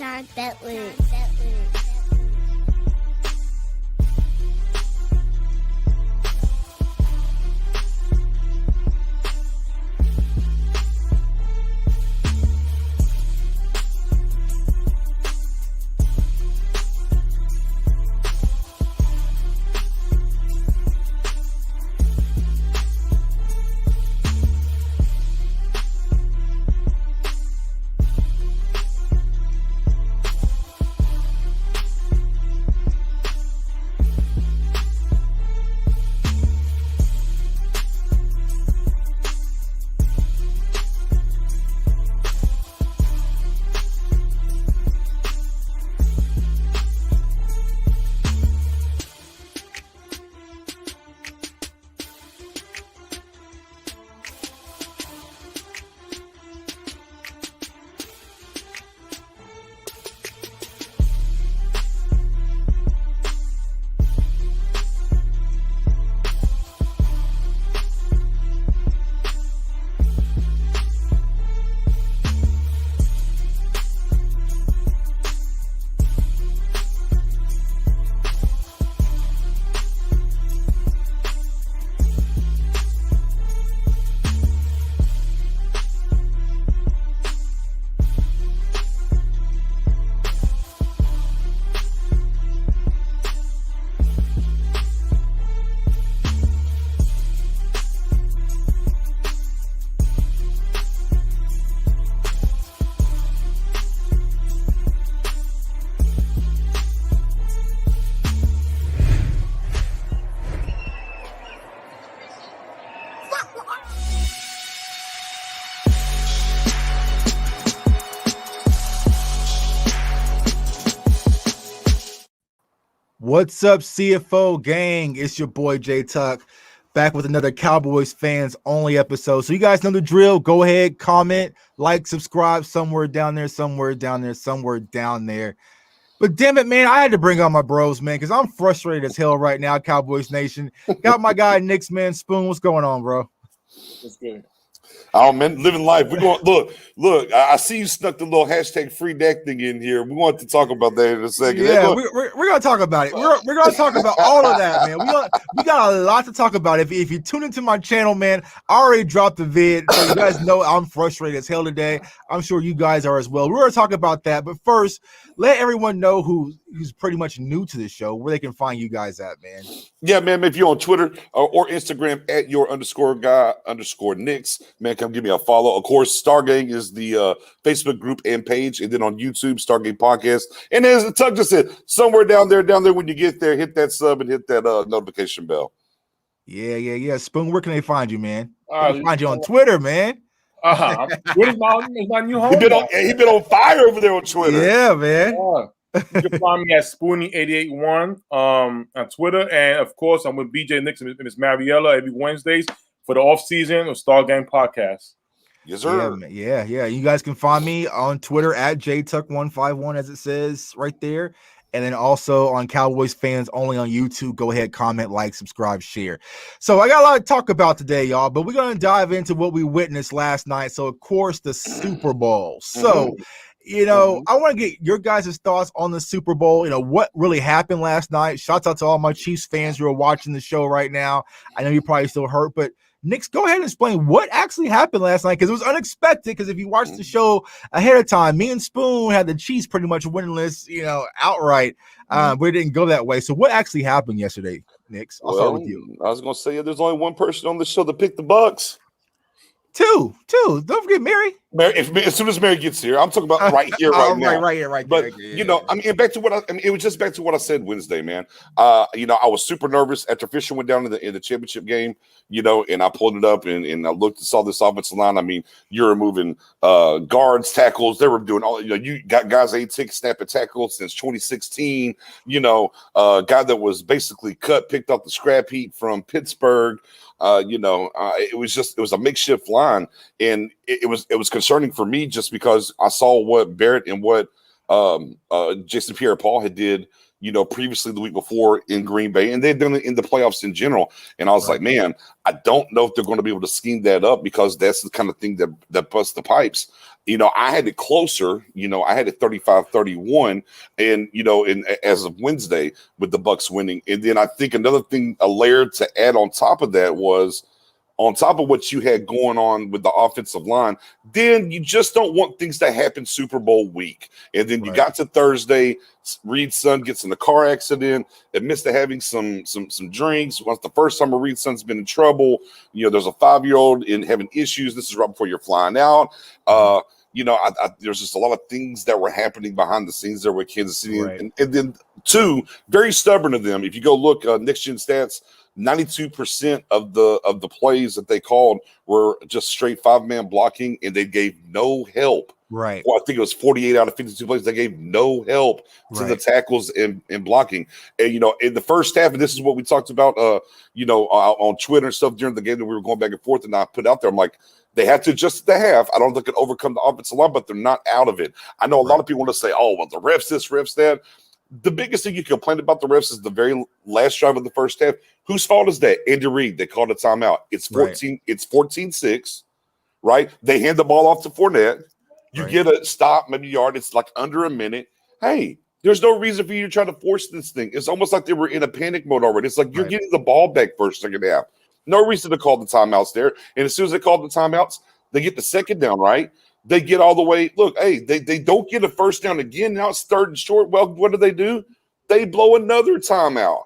Not that way. What's up, CFO gang? It's your boy J Tuck back with another Cowboys fans only episode. So you guys know the drill. Go ahead, comment, like, subscribe somewhere down there, somewhere down there, somewhere down there. But damn it, man, I had to bring on my bros, man, because I'm frustrated as hell right now, Cowboys Nation. Got my guy Nick's man, Spoon. What's going on, bro? What's good? Oh man, living life. We're going look. I see you snuck the little hashtag free deck thing in here. We want to talk about that in a second. Yeah, we're gonna talk about it. We're gonna talk about all of that, man. We got a lot to talk about. If you tune into my channel, man, I already dropped the vid, so you guys know I'm frustrated as hell today. I'm sure you guys are as well. We're gonna talk about that, but first, let everyone know who's pretty much new to the show where they can find you guys at, man. Yeah, man. If you're on Twitter or Instagram at @your_guy_Knicks, man, come give me a follow. Of course, Stargang is the Facebook group and page, and then on YouTube, Stargang Podcast. And as Tuck just said, somewhere down there, when you get there, hit that sub and hit that notification bell. Yeah. Spoon, where can they find you, man? They can find you on Twitter, man. Twitter's my new home. He been on fire over there on Twitter. Yeah, man. You can find me at Spoonie881 on Twitter, and of course, I'm with BJ Nixon and Miss Mariella every Wednesdays for the off season of Star Game Podcast. Yes, sir. Yeah. You guys can find me on Twitter at JTuck151, as it says right there. And then also on Cowboys fans only on YouTube. Go ahead, comment, like, subscribe, share. So I got a lot to talk about today, y'all, but we're going to dive into what we witnessed last night. So, of course, the Super Bowl. So, I want to get your guys' thoughts on the Super Bowl. What really happened last night. Shouts out to all my Chiefs fans who are watching the show right now. I know you're probably still hurt, but Nick, go ahead and explain what actually happened last night, because it was unexpected. Because if you watched the show ahead of time, me and Spoon had the Chiefs pretty much winless, outright. But it didn't go that way. So what actually happened yesterday, Nick? I'll start with you. I was going to say there's only one person on the show that picked the Bucks. Two. Don't forget Mary. As soon as Mary gets here, I'm talking about right here, right now. Right here. But back to what it was just back to what I said Wednesday, man. I was super nervous after Fisher went down in the championship game. And I pulled it up and I looked and saw this offensive line. I mean, you're removing guards, tackles. They were doing all. You got guys snapping tackles since 2016. Guy that was basically picked off the scrap heap from Pittsburgh. It was a makeshift line, and it was concerning for me just because I saw what Barrett and what Jason Pierre-Paul had did, previously the week before in Green Bay, and they'd done it in the playoffs in general. And I was like, man, I don't know if they're going to be able to scheme that up, because that's the kind of thing that busts the pipes. I had it closer, I had it 35-31, and as of Wednesday with the Bucks winning. And then I think another thing, a layer to add on top of that was, on top of what you had going on with the offensive line, then you just don't want things to happen Super Bowl week. And then you got to Thursday, Reed's son gets in a car accident, admits to having some drinks. Once the first time Reed's son's been in trouble, there's a 5-year-old and having issues. This is right before you're flying out. There's just a lot of things that were happening behind the scenes there with Kansas City. And then two, very stubborn of them. If you go look next gen stats, 92% of the plays that they called were just straight 5-man blocking, and they gave no help. Right. Well, I think it was 48 out of 52 plays. They gave no help to the tackles in blocking. And, in the first half, and this is what we talked about, on Twitter and stuff during the game that we were going back and forth, and I put out there, I'm like, they have to adjust the half. I don't think they can overcome the offensive line, but they're not out of it. I know a lot of people want to say, oh, well, the refs this, refs that. The biggest thing you complain about the refs is the very last drive of the first half. Whose fault is that? Andy Reid. They called a timeout. It's 14. It's 14-6, right? They hand the ball off to Fournette. You get a stop, maybe yard. It's like under a minute. Hey, there's no reason for you to try to force this thing. It's almost like they were in a panic mode already. It's like you're getting the ball back first, second half. No reason to call the timeouts there. And as soon as they call the timeouts, they get the second down, right? They get all the way. Look, hey, they don't get a first down again. Now it's 3rd and short. Well, what do? They blow another timeout.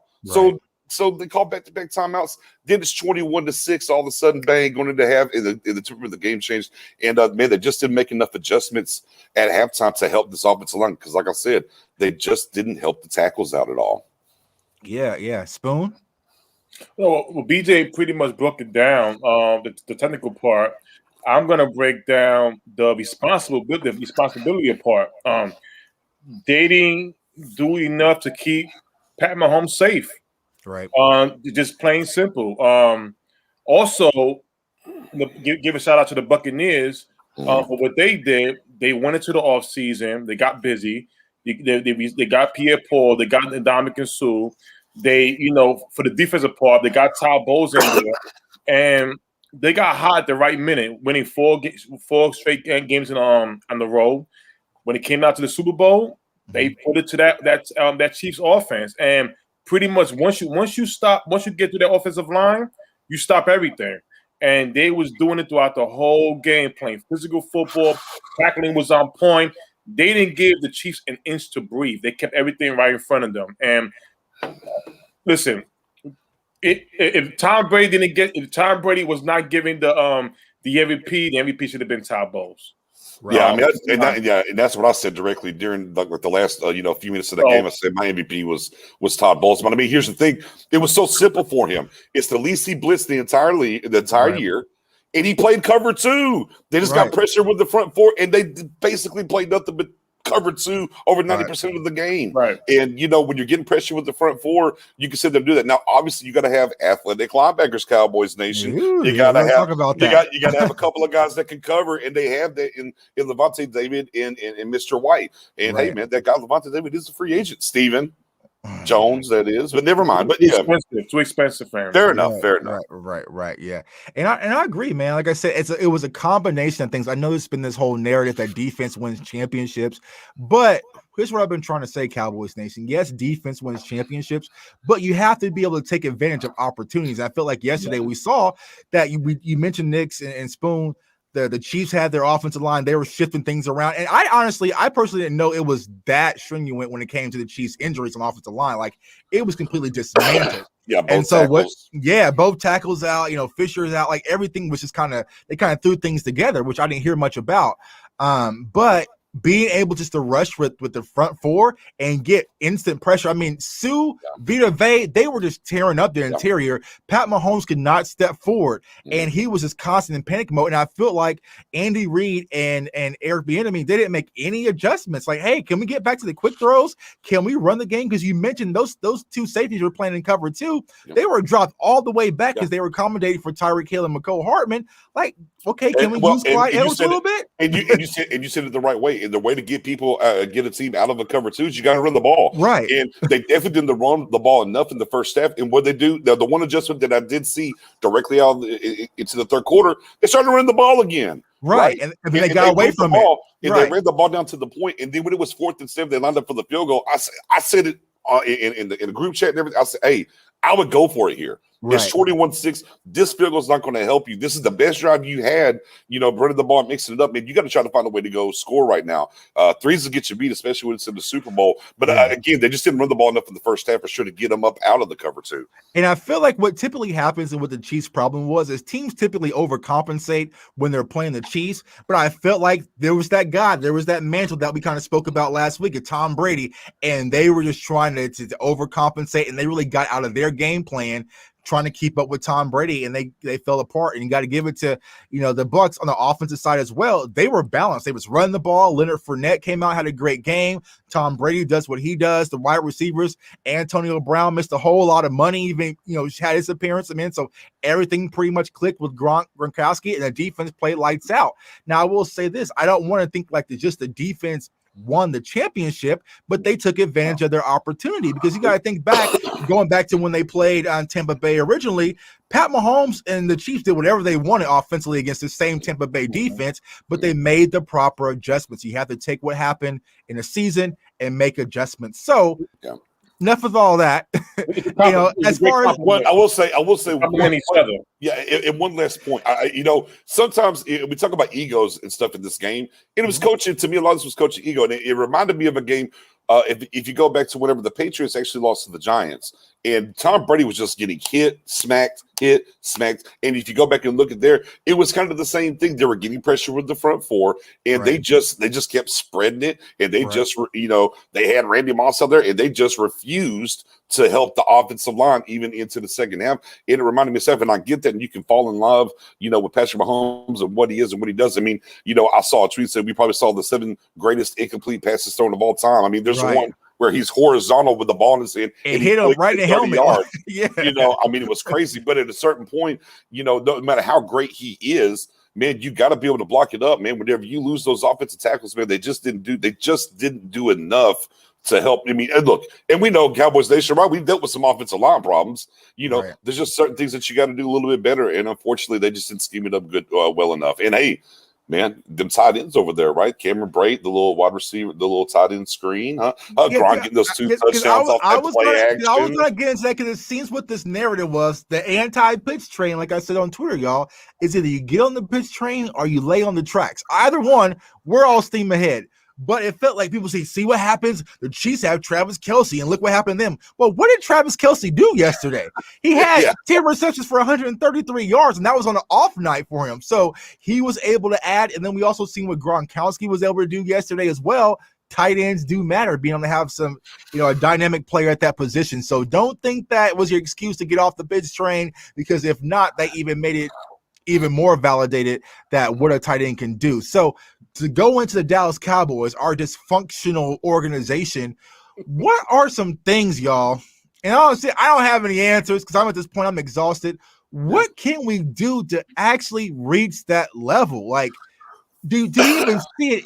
So they call back-to-back timeouts. Then it's 21-6. All of a sudden, bang, going into half. In the temper of the game changed. And man, they just didn't make enough adjustments at halftime to help this offensive line. Because, like I said, they just didn't help the tackles out at all. Yeah. Spoon. Well, BJ pretty much broke it down. The technical part. I'm gonna break down the responsibility part. They didn't do enough to keep Pat Mahomes safe. Right. Just plain simple. Also, give a shout out to the Buccaneers for what they did. They went into the offseason. They got busy. They got Pierre-Paul. They got Ndamukong Suh. They, for the defensive part, they got Todd Bowles in there, and they got hot at the right minute, winning 4 straight games on the road. When it came out to the Super Bowl, they put it to that Chiefs offense, and pretty much once you get to that offensive line, you stop everything. And they was doing it throughout the whole game, playing physical football. Tackling was on point. They didn't give the Chiefs an inch to breathe. They kept everything right in front of them. And listen, if Tom Brady was not giving the MVP, the MVP should have been Todd Bowles. Right. Yeah, I mean, and that's what I said directly during the last few minutes of the game. I said my MVP was Todd Bowles. But I mean, here's the thing: it was so simple for him. It's the least he blitzed the entire year, and he played cover 2. They just got pressure with the front 4, and they basically played nothing but cover 2 over 90% of the game. Right. And when you're getting pressure with the front 4, you can sit there and do that. Now, obviously, you got to have athletic linebackers, Cowboys Nation. You got to have you got to have a couple of guys that can cover, and they have that in Levante David and Mr. White. And hey, man, that guy Levante David is a free agent, Steven Jones, that is, but never mind. But yeah, too expensive for him. Fair enough. Right. Yeah, and I agree, man. Like I said, it was a combination of things. I know there's been this whole narrative that defense wins championships, but here's what I've been trying to say, Cowboys Nation. Yes, defense wins championships, but you have to be able to take advantage of opportunities. I felt like yesterday we saw that you mentioned Knicks and Spoon. The Chiefs had their offensive line. They were shifting things around. And I personally didn't know it was that stringent when it came to the Chiefs' injuries on the offensive line. Like, it was completely dismantled. Both tackles out, Fisher's out. Like, everything was just they kind of threw things together, which I didn't hear much about. But being able just to rush with the front 4 and get instant pressure. I mean, Sue, Vita Vea, they were just tearing up their interior. Pat Mahomes could not step forward, and he was just constant in panic mode. And I feel like Andy Reid and Eric Bieniemy, they didn't make any adjustments. Like, hey, can we get back to the quick throws? Can we run the game? Because you mentioned those 2 safeties were playing in cover 2. They were dropped all the way back because they were accommodating for Tyreek Hill and McCole Hartman. Like, Okay, can we use Clyde Edwards a little bit? And you said it the right way. And the way to get people get a team out of a cover two is you got to run the ball. Right. And they definitely didn't run the ball enough in the first half. And what they do, the one adjustment that I did see directly out into the third quarter, they started running the ball again. Right. And they got away from it. And they ran the ball down to the point. And then when it was 4th and 7, they lined up for the field goal. I said it in the group chat and everything. I said, hey, I would go for it here. Right. It's 21-6. This field goal is not going to help you. This is the best drive you had, running the ball and mixing it up. Man, you got to try to find a way to go score right now. Threes will get you beat, especially when it's in the Super Bowl. But again, they just didn't run the ball enough in the first half for sure to get them up out of the cover two. And I feel like what typically happens and what the Chiefs' problem was is teams typically overcompensate when they're playing the Chiefs. But I felt like there was that mantle that we kind of spoke about last week of Tom Brady, and they were just trying to overcompensate, and they really got out of their game plan trying to keep up with Tom Brady, and they fell apart. And you got to give it to the Bucs on the offensive side as well. They were balanced. They was running the ball. Leonard Fournette came out, had a great game. Tom Brady does what he does. The wide receivers, Antonio Brown missed a whole lot of money, even had his appearance. So everything pretty much clicked with Gronkowski, and the defense played lights out. Now I will say this: I don't want to think like just the defense won the championship, but they took advantage of their opportunity, because you got to think back, going back to when they played on Tampa Bay originally. Pat Mahomes and the Chiefs did whatever they wanted offensively against the same Tampa Bay defense, but they made the proper adjustments. You have to take what happened in a season and make adjustments. So enough of all that. As far as I will say and one last point. Sometimes we talk about egos and stuff in this game, and it was coaching. To me, a lot of this was coaching ego, and it reminded me of a game. If you go back to whenever the Patriots actually lost to the Giants, and Tom Brady was just getting hit, smacked. And if you go back and look at there, it was kind of the same thing. They were getting pressure with the front four, and they just kept spreading it. And they just, they had Randy Moss out there, and they just refused to help the offensive line even into the second half. And it reminded me of stuff, and I get that, and you can fall in love, with Patrick Mahomes and what he is and what he does. I saw a tweet said we probably saw the 7 greatest incomplete passes thrown of all time. There's one where he's horizontal with the ball in his hand and hit him right in the helmet. It was crazy. But at a certain point, no matter how great he is, man, you got to be able to block it up, man. Whenever you lose those offensive tackles, man, they just didn't do enough to help. Look, and we know Cowboys Nation, right? We've dealt with some offensive line problems. There's just certain things that you got to do a little bit better, and unfortunately, they just didn't scheme it up good, well enough. And hey, man, them tight ends over there, right? Cameron Brate, the little wide receiver, the little tight end screen, huh? Gronk getting those 2 touchdowns off that play action. I was going to get into that, because it seems what this narrative was, the anti-pitch train, like I said on Twitter, y'all, is either you get on the pitch train or you lay on the tracks. Either one, we're all steam ahead. But it felt like people say, see what happens? The Chiefs have Travis Kelce, and look what happened to them. Well, what did Travis Kelce do yesterday? He had 10 receptions for 133 yards, and that was on an off night for him. So he was able to add, and then we also seen what Gronkowski was able to do yesterday as well. Tight ends do matter, being able to have some, a dynamic player at that position. So don't think that was your excuse to get off the pitch train, because if not, they even made it even more validated that what a tight end can do. So to go into the Dallas Cowboys, our dysfunctional organization, what are some things, y'all? And honestly, I don't have any answers, because I'm at this point, I'm exhausted. What can we do to actually reach that level? Like, do you even see it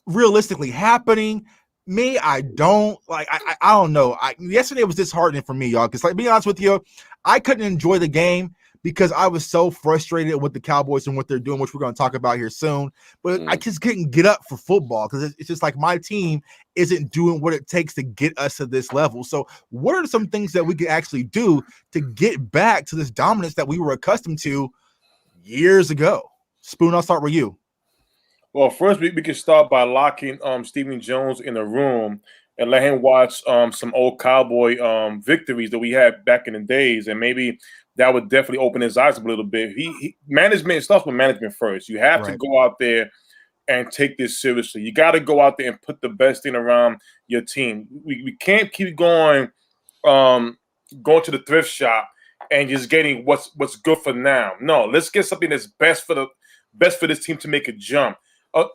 realistically happening? Me, I don't. Like, I don't know. Yesterday was disheartening for me, y'all, because, like, being honest with you, I couldn't enjoy the game because I was so frustrated with the Cowboys and what they're doing, which we're going to talk about here soon. But I just couldn't get up for football, because it's just like my team isn't doing what it takes to get us to this level. So what are some things that we can actually do to get back to this dominance that we were accustomed to years ago? Spoon, I'll start with you. Well, first we can start by locking Stephen Jones in a room and let him watch some old Cowboy victories that we had back in the days, and maybe that would definitely open his eyes up a little bit. He management starts with management first. You have to go out there and take this seriously. You got to go out there and put the best thing around your team. We can't keep going to the thrift shop and just getting what's good for now. No, let's get something that's best for this team to make a jump.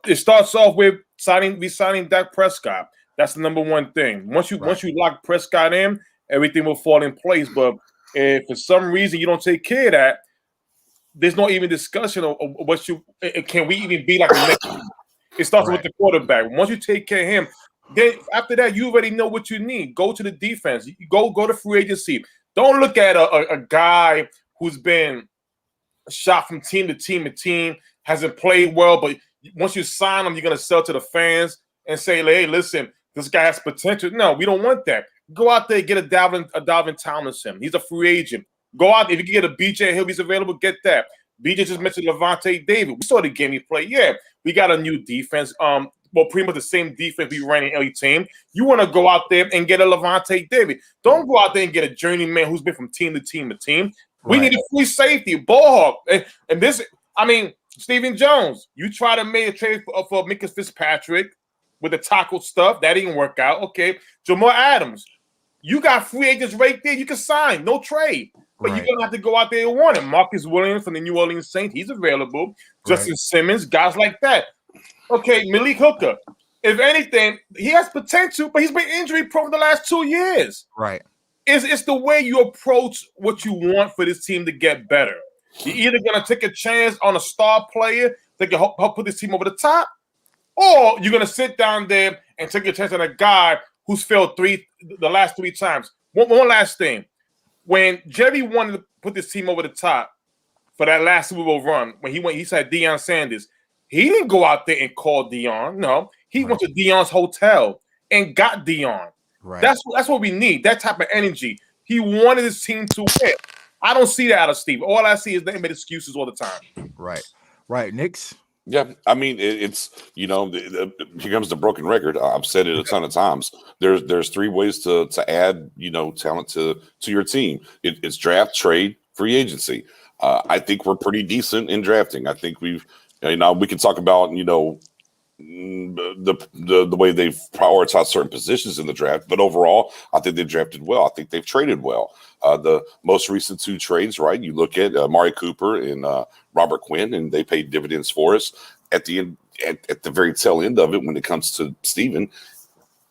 It starts off with re-signing Dak Prescott. That's the number one thing. Once you lock Prescott in, everything will fall in place. But if for some reason you don't take care of that, there's no even discussion of what can we even be like the next. It starts with the quarterback. Once you take care of him, then after that, you already know what you need. Go to the defense. You go to free agency. Don't look at a guy who's been shot from team to team to team, hasn't played well, but once you sign him, you're going to sell to the fans and say, hey, listen, this guy has potential. No, we don't want that. Go out there and get a Dalvin Tomlinson. He's a free agent. Go out there. If you can get a BJ Hill, he's available, get that. BJ just mentioned Levante David. We saw the game he played. Yeah, we got a new defense. Well, pretty much the same defense we ran in every team. You want to go out there and get a Levante David. Don't go out there and get a journeyman who's been from team to team to team. We need a free safety, ball hawk. And this, I mean, Stephen Jones, you try to make a trade for Minka Fitzpatrick with the tackle stuff. That didn't work out. Okay. Jamal Adams, you got free agents right there. You can sign, no trade. But you're going to have to go out there and want him. Marcus Williams from the New Orleans Saints, he's available. Justin Simmons, guys like that. Okay, Malik Hooker. If anything, he has potential, but he's been injury-prone the last 2 years. Right. It's the way you approach what you want for this team to get better. You're either going to take a chance on a star player that can help put this team over the top, or you're going to sit down there and take a chance on a guy who's failed the last 3 times. One last thing. When Jerry wanted to put this team over the top for that last Super Bowl run, when he said Deion Sanders, he didn't go out there and call Deion. No, he went to Deion's hotel and got Deion. Right. That's what we need, that type of energy. He wanted his team to win. I don't see that out of Steve. All I see is they make excuses all the time. Right. Knicks? Yeah, I mean, it's, here comes the broken record. I've said it a ton of times. There's 3 ways to add, talent to your team. It's draft, trade, free agency. I think we're pretty decent in drafting. I think we can talk about, the way they've prioritized certain positions in the draft, but overall, I think they've drafted well. I think they've traded well. The most recent 2 trades, right? You look at Amari Cooper and Robert Quinn, and they paid dividends for us. At the end, at the very tail end of it, when it comes to Steven,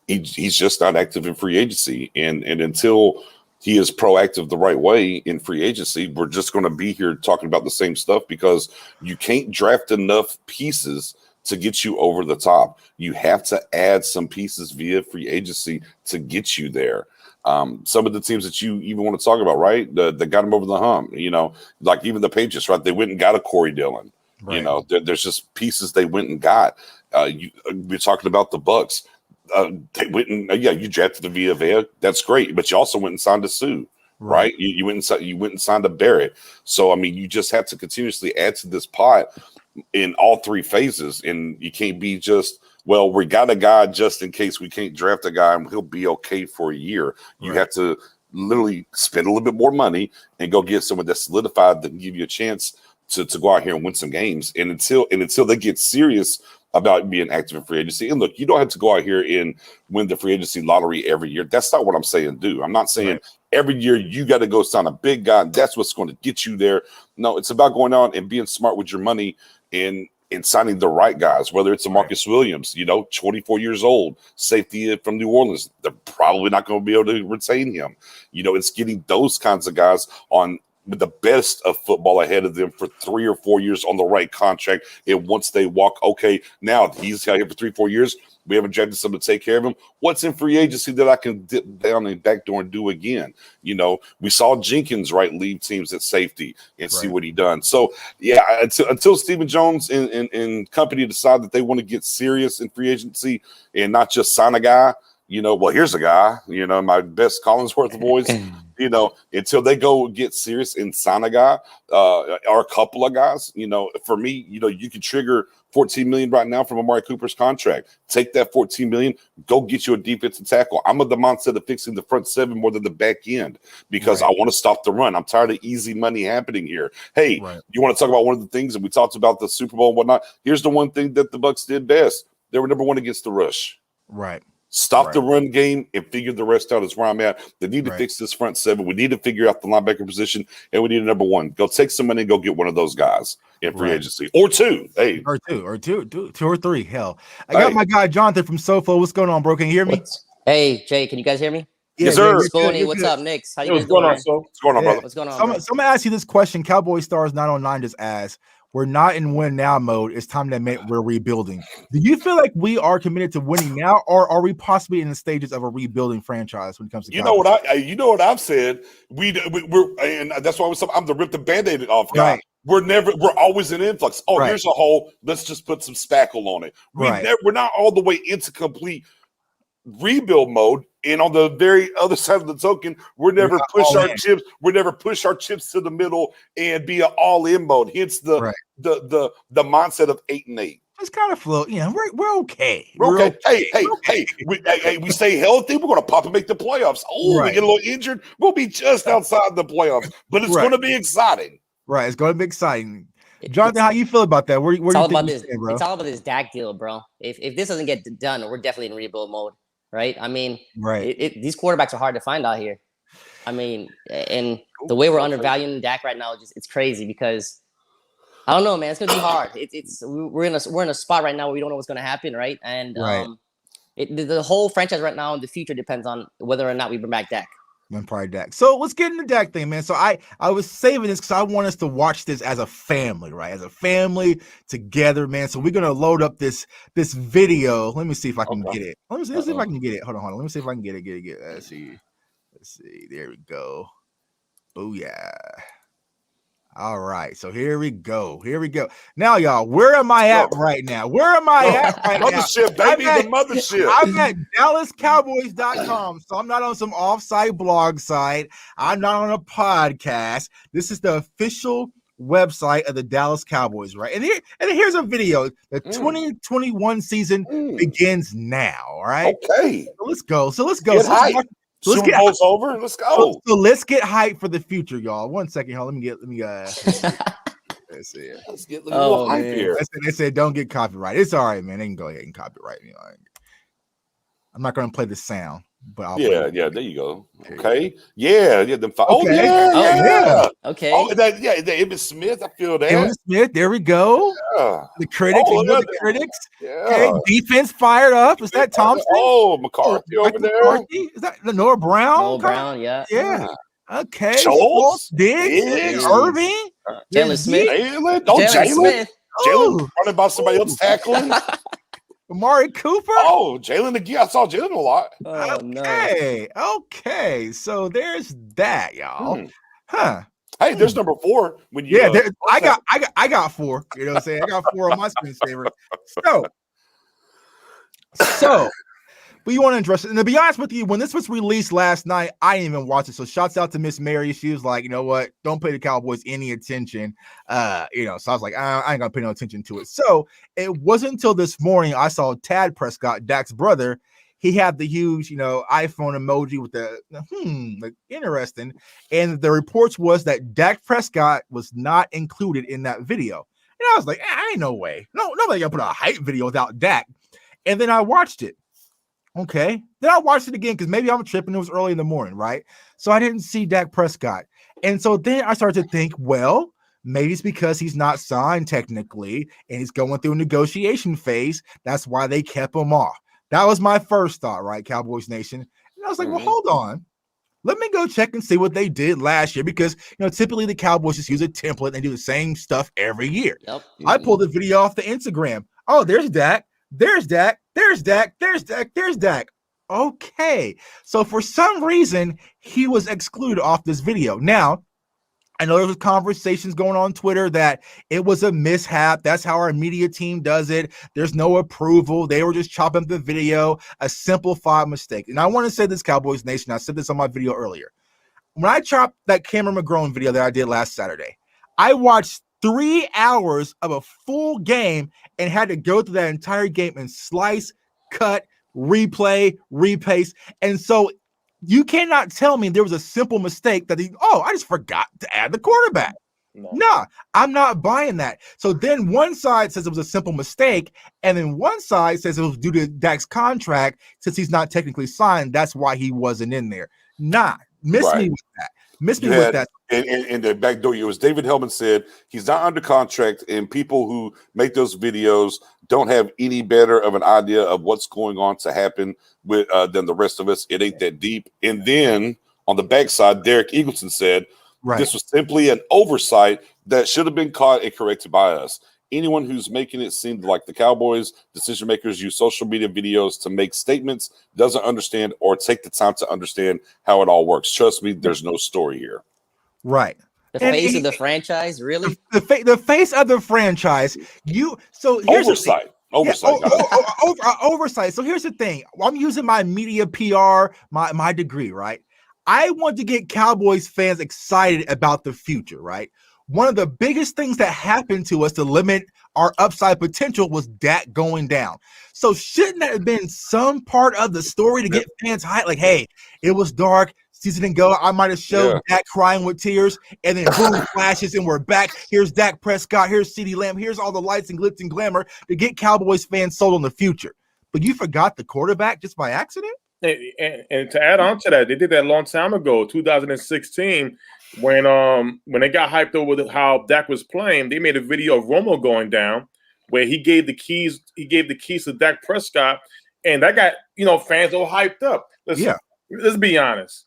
he's just not active in free agency, and until he is proactive the right way in free agency, we're just going to be here talking about the same stuff, because you can't draft enough pieces to get you over the top. You have to add some pieces via free agency to get you there. Some of the teams that you even want to talk about, right? That got him over the hump, like even the Patriots, right? They went and got a Corey Dillon. Right. There's just pieces they went and got. We're talking about the Bucks. They went and you drafted the Villa. That's great, but you also went and signed a Sue, right? You went and signed a Barrett. So I mean, you just have to continuously add to this pot in all 3 phases, and you can't be just, well, we got a guy just in case we can't draft a guy and he'll be okay for a year. You have to literally spend a little bit more money and go get someone that's solidified that can give you a chance to go out here and win some games. And until they get serious about being active in free agency, and look, you don't have to go out here and win the free agency lottery every year. That's not what I'm saying do. I'm not saying every year you got to go sign a big guy. That's what's going to get you there. No, it's about going out and being smart with your money and signing the right guys, whether it's a Marcus Williams, 24 years old, safety from New Orleans. They're probably not going to be able to retain him. It's getting those kinds of guys on with the best of football ahead of them for 3 or 4 years on the right contract. And once they walk, okay, now he's out here for 3-4 years. We haven't drafted someone to take care of him. What's in free agency that I can dip down and backdoor and do again? We saw Jenkins, leave teams at safety and see what he done. So, until Stephen Jones and company decide that they want to get serious in free agency and not just sign a guy, well, here's a guy, my best Collinsworth voice, until they go get serious and sign a guy or a couple of guys, for me, you can trigger $14 million right now from Amari Cooper's contract. Take that $14 million, go get you a defensive tackle. I'm of the mindset of fixing the front 7 more than the back end, because I want to stop the run. I'm tired of easy money happening here. Hey, you want to talk about one of the things, and we talked about the Super Bowl and whatnot. Here's the one thing that the Bucs did best. They were number 1 against the rush. Stop the run game and figure the rest out is where I'm at. They need to fix this front 7. We need to figure out the linebacker position, and we need a number 1. Go take some money and go get one of those guys in free agency. Or 2. Hey. Or two or 3. Hell. I got my guy Jonathan from SoFlo. What's going on, bro? Can you hear me? Hey, Jay, can you guys hear me? Yes, sir. you're good, Spoonie, you're what's good. up, Knicks? How you Hey, guys what's going doing, on, man? so? What's going on, Yeah. brother? What's going on, So, bro? I'm gonna ask you this question. Cowboy Stars 909 just asked, we're not in win now mode. It's time to admit we're rebuilding. Do you feel like we are committed to winning now, or are we possibly in the stages of a rebuilding franchise when it comes to Cowboys? You know what I've said. We're and that's why I'm the rip the band-aid off guy. Right. We're always in influx. Oh, Right. here's a hole. Let's just put some spackle on it. Right. We're not all the way into complete rebuild mode. And on the very other side of the token, we're never not push all our in. chips. We never push our chips to the middle and be an all-in mode. Hence the Right. the mindset of 8-8. It's kind of float. You know, we're okay. We're okay. Hey, We're okay. we stay healthy. We're going to pop and make the playoffs. Oh, Right. we get a little injured. We'll be just outside the playoffs, but it's Right. going to be exciting. Right. It's going to be exciting. Jonathan, how you feel about that? Where It's do all you about think this. we stand, bro? It's all about this Dak deal, bro. If this doesn't get done, we're definitely in rebuild mode, right? I mean, Right. these quarterbacks are hard to find out here. I mean, and the way we're undervaluing Dak right now, it's crazy because I don't know, man. It's gonna be hard. We're in a spot right now where we don't know what's gonna happen, right? And Right. the whole franchise right now, the future depends on whether or not we bring back Dak. And probably Dak. So let's get into the Dak thing, man. So I was saving this because I want us to watch this as a family, right? As a family together, man. So we're gonna load up this video. Let me see if I can get it. Let's see if I can get it. Hold on. Let me see if I can get it. Get it. Let's see. There we go. Booyah. All right, so here we go. Now, y'all, where am I at right now? Mothership, baby, the mothership. I'm at DallasCowboys.com. So I'm not on some offsite blog site. I'm not on a podcast. This is the official website of the Dallas Cowboys, right? And here's a video. The 2021 season begins now. All right. Okay. So let's go. Get hype. Super Bowl's over. Let's go. So let's get hype for the future, y'all. 1 second, y'all. Let me let's see. Let's get a little hype here. They said don't get copyright. It's all right, man. They can go ahead and copyright me. I'm not going to play the sound, but I'll there you go. Okay. Yeah. Them Okay. yeah. Okay. Oh, the Emmitt Smith. I feel that. Emmitt Smith. There we go. Yeah. The critics. The critics. Yeah. Okay. Defense fired up. Is that Thompson? Oh, McCarthy over there. McCarthy? Is that Noah Brown? Noah Brown, yeah. Yeah. Okay. Schultz, Diggs, Irving, Jalen Smith. Jalen Smith. Jalen running by somebody else tackling. Amari Cooper. Oh, Jalen again. I saw Jalen a lot. Oh, no. Okay. So there's that, y'all. Huh. Hey, there's number 4. When you I got 4. You know what I'm saying? I got 4 on my screensaver. So but you want to address it. And to be honest with you, when this was released last night, I didn't even watch it. So shouts out to Miss Mary. She was like, you know what? Don't pay the Cowboys any attention. So I was like, I ain't gonna pay no attention to it. So it wasn't until this morning I saw Tad Prescott, Dak's brother. He had the huge, iPhone emoji with the like interesting. And the reports was that Dak Prescott was not included in that video. And I was like, ain't no way. Nobody gonna put a hype video without Dak. And then I watched it. Okay. Then I watched it again because maybe I'm tripping. It was early in the morning, right? So I didn't see Dak Prescott. And so then I started to think, well, maybe it's because he's not signed technically and he's going through a negotiation phase. That's why they kept him off. That was my first thought, right, Cowboys Nation? And I was like, well, hold on. Let me go check and see what they did last year because, typically the Cowboys just use a template and do the same stuff every year. Yep. I pulled the video off the Instagram. Oh, there's Dak. There's Dak. There's Dak. There's Dak. There's Dak. Okay. So for some reason, he was excluded off this video. Now, I know there was conversations going on Twitter that it was a mishap. That's how our media team does it. There's no approval. They were just chopping up the video, a simplified mistake. And I want to say this, Cowboys Nation. I said this on my video earlier. When I chopped that Cameron McGrone video that I did last Saturday, I watched 3 hours of a full game and had to go through that entire game and slice, cut, replay, repaste. And so you cannot tell me there was a simple mistake that I just forgot to add the quarterback. No, I'm not buying that. So then one side says it was a simple mistake, and then one side says it was due to Dak's contract since he's not technically signed. That's why he wasn't in there. Nah, miss me with that. Miss me You with had that. in the back door, it was David Hellman said he's not under contract, and people who make those videos don't have any better of an idea of what's going on to happen with than the rest of us. It ain't that deep. And then on the backside, Derek Eagleton said this was simply an oversight that should have been caught and corrected by us. Anyone who's making it seem like the Cowboys decision makers use social media videos to make statements doesn't understand or take the time to understand how it all works. Trust me, there's no story here. Right. The face of the franchise, really? The face of the franchise. So here's oversight. Oversight, oversight. So here's the thing. I'm using my media PR, my degree, right? I want to get Cowboys fans excited about the future, right? One of the biggest things that happened to us to limit our upside potential was Dak going down. So shouldn't that have been some part of the story to get fans hyped? Like, hey, it was dark. Season didn't go. I might have showed Dak crying with tears, and then boom, flashes, and we're back. Here's Dak Prescott. Here's CeeDee Lamb. Here's all the lights and glitz and glamour to get Cowboys fans sold on the future. But you forgot the quarterback just by accident? And to add on to that, they did that a long time ago, 2016, when they got hyped over how Dak was playing. They made a video of Romo going down, where he gave the keys to Dak Prescott, and that got fans all hyped up. Let's be honest.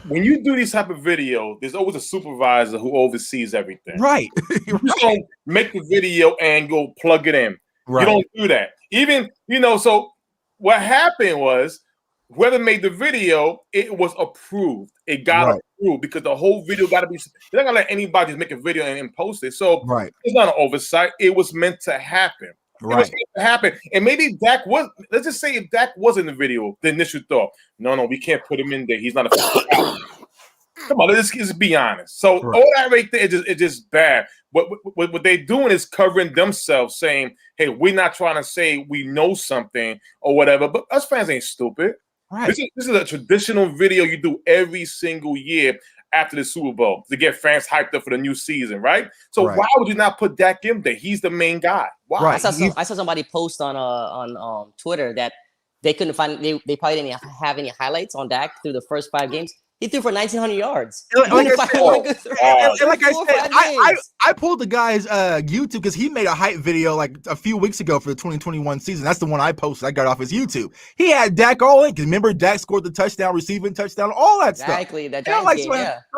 When you do these type of video, there's always a supervisor who oversees everything. Right. You don't make the video and go plug it in. Right. You don't do that. Even so. What happened was, whoever made the video, it was approved. It got approved because the whole video got to be. They're not gonna let anybody just make a video and post it. So it's not an oversight. It was meant to happen. It was meant to happen. And maybe Dak was. Let's just say if Dak was in the video, the initial thought, no, we can't put him in there. He's not a. Come on, let's just be honest. So all that right there is just bad. What they're doing is covering themselves, saying, hey, we're not trying to say we know something or whatever, but us fans ain't stupid. Right. This is a traditional video you do every single year after the Super Bowl to get fans hyped up for the new season, right? So why would you not put Dak in there? He's the main guy. Why? Right. I saw somebody post on Twitter that they couldn't find they probably didn't have any highlights on Dak through the first 5 games. He threw for 1,900 yards. Like I said, I pulled the guy's YouTube because he made a hype video like a few weeks ago for the 2021 season. That's the one I posted. I got off his YouTube. He had Dak all in. Remember, Dak scored the touchdown, receiving touchdown, all that stuff. Exactly. That game,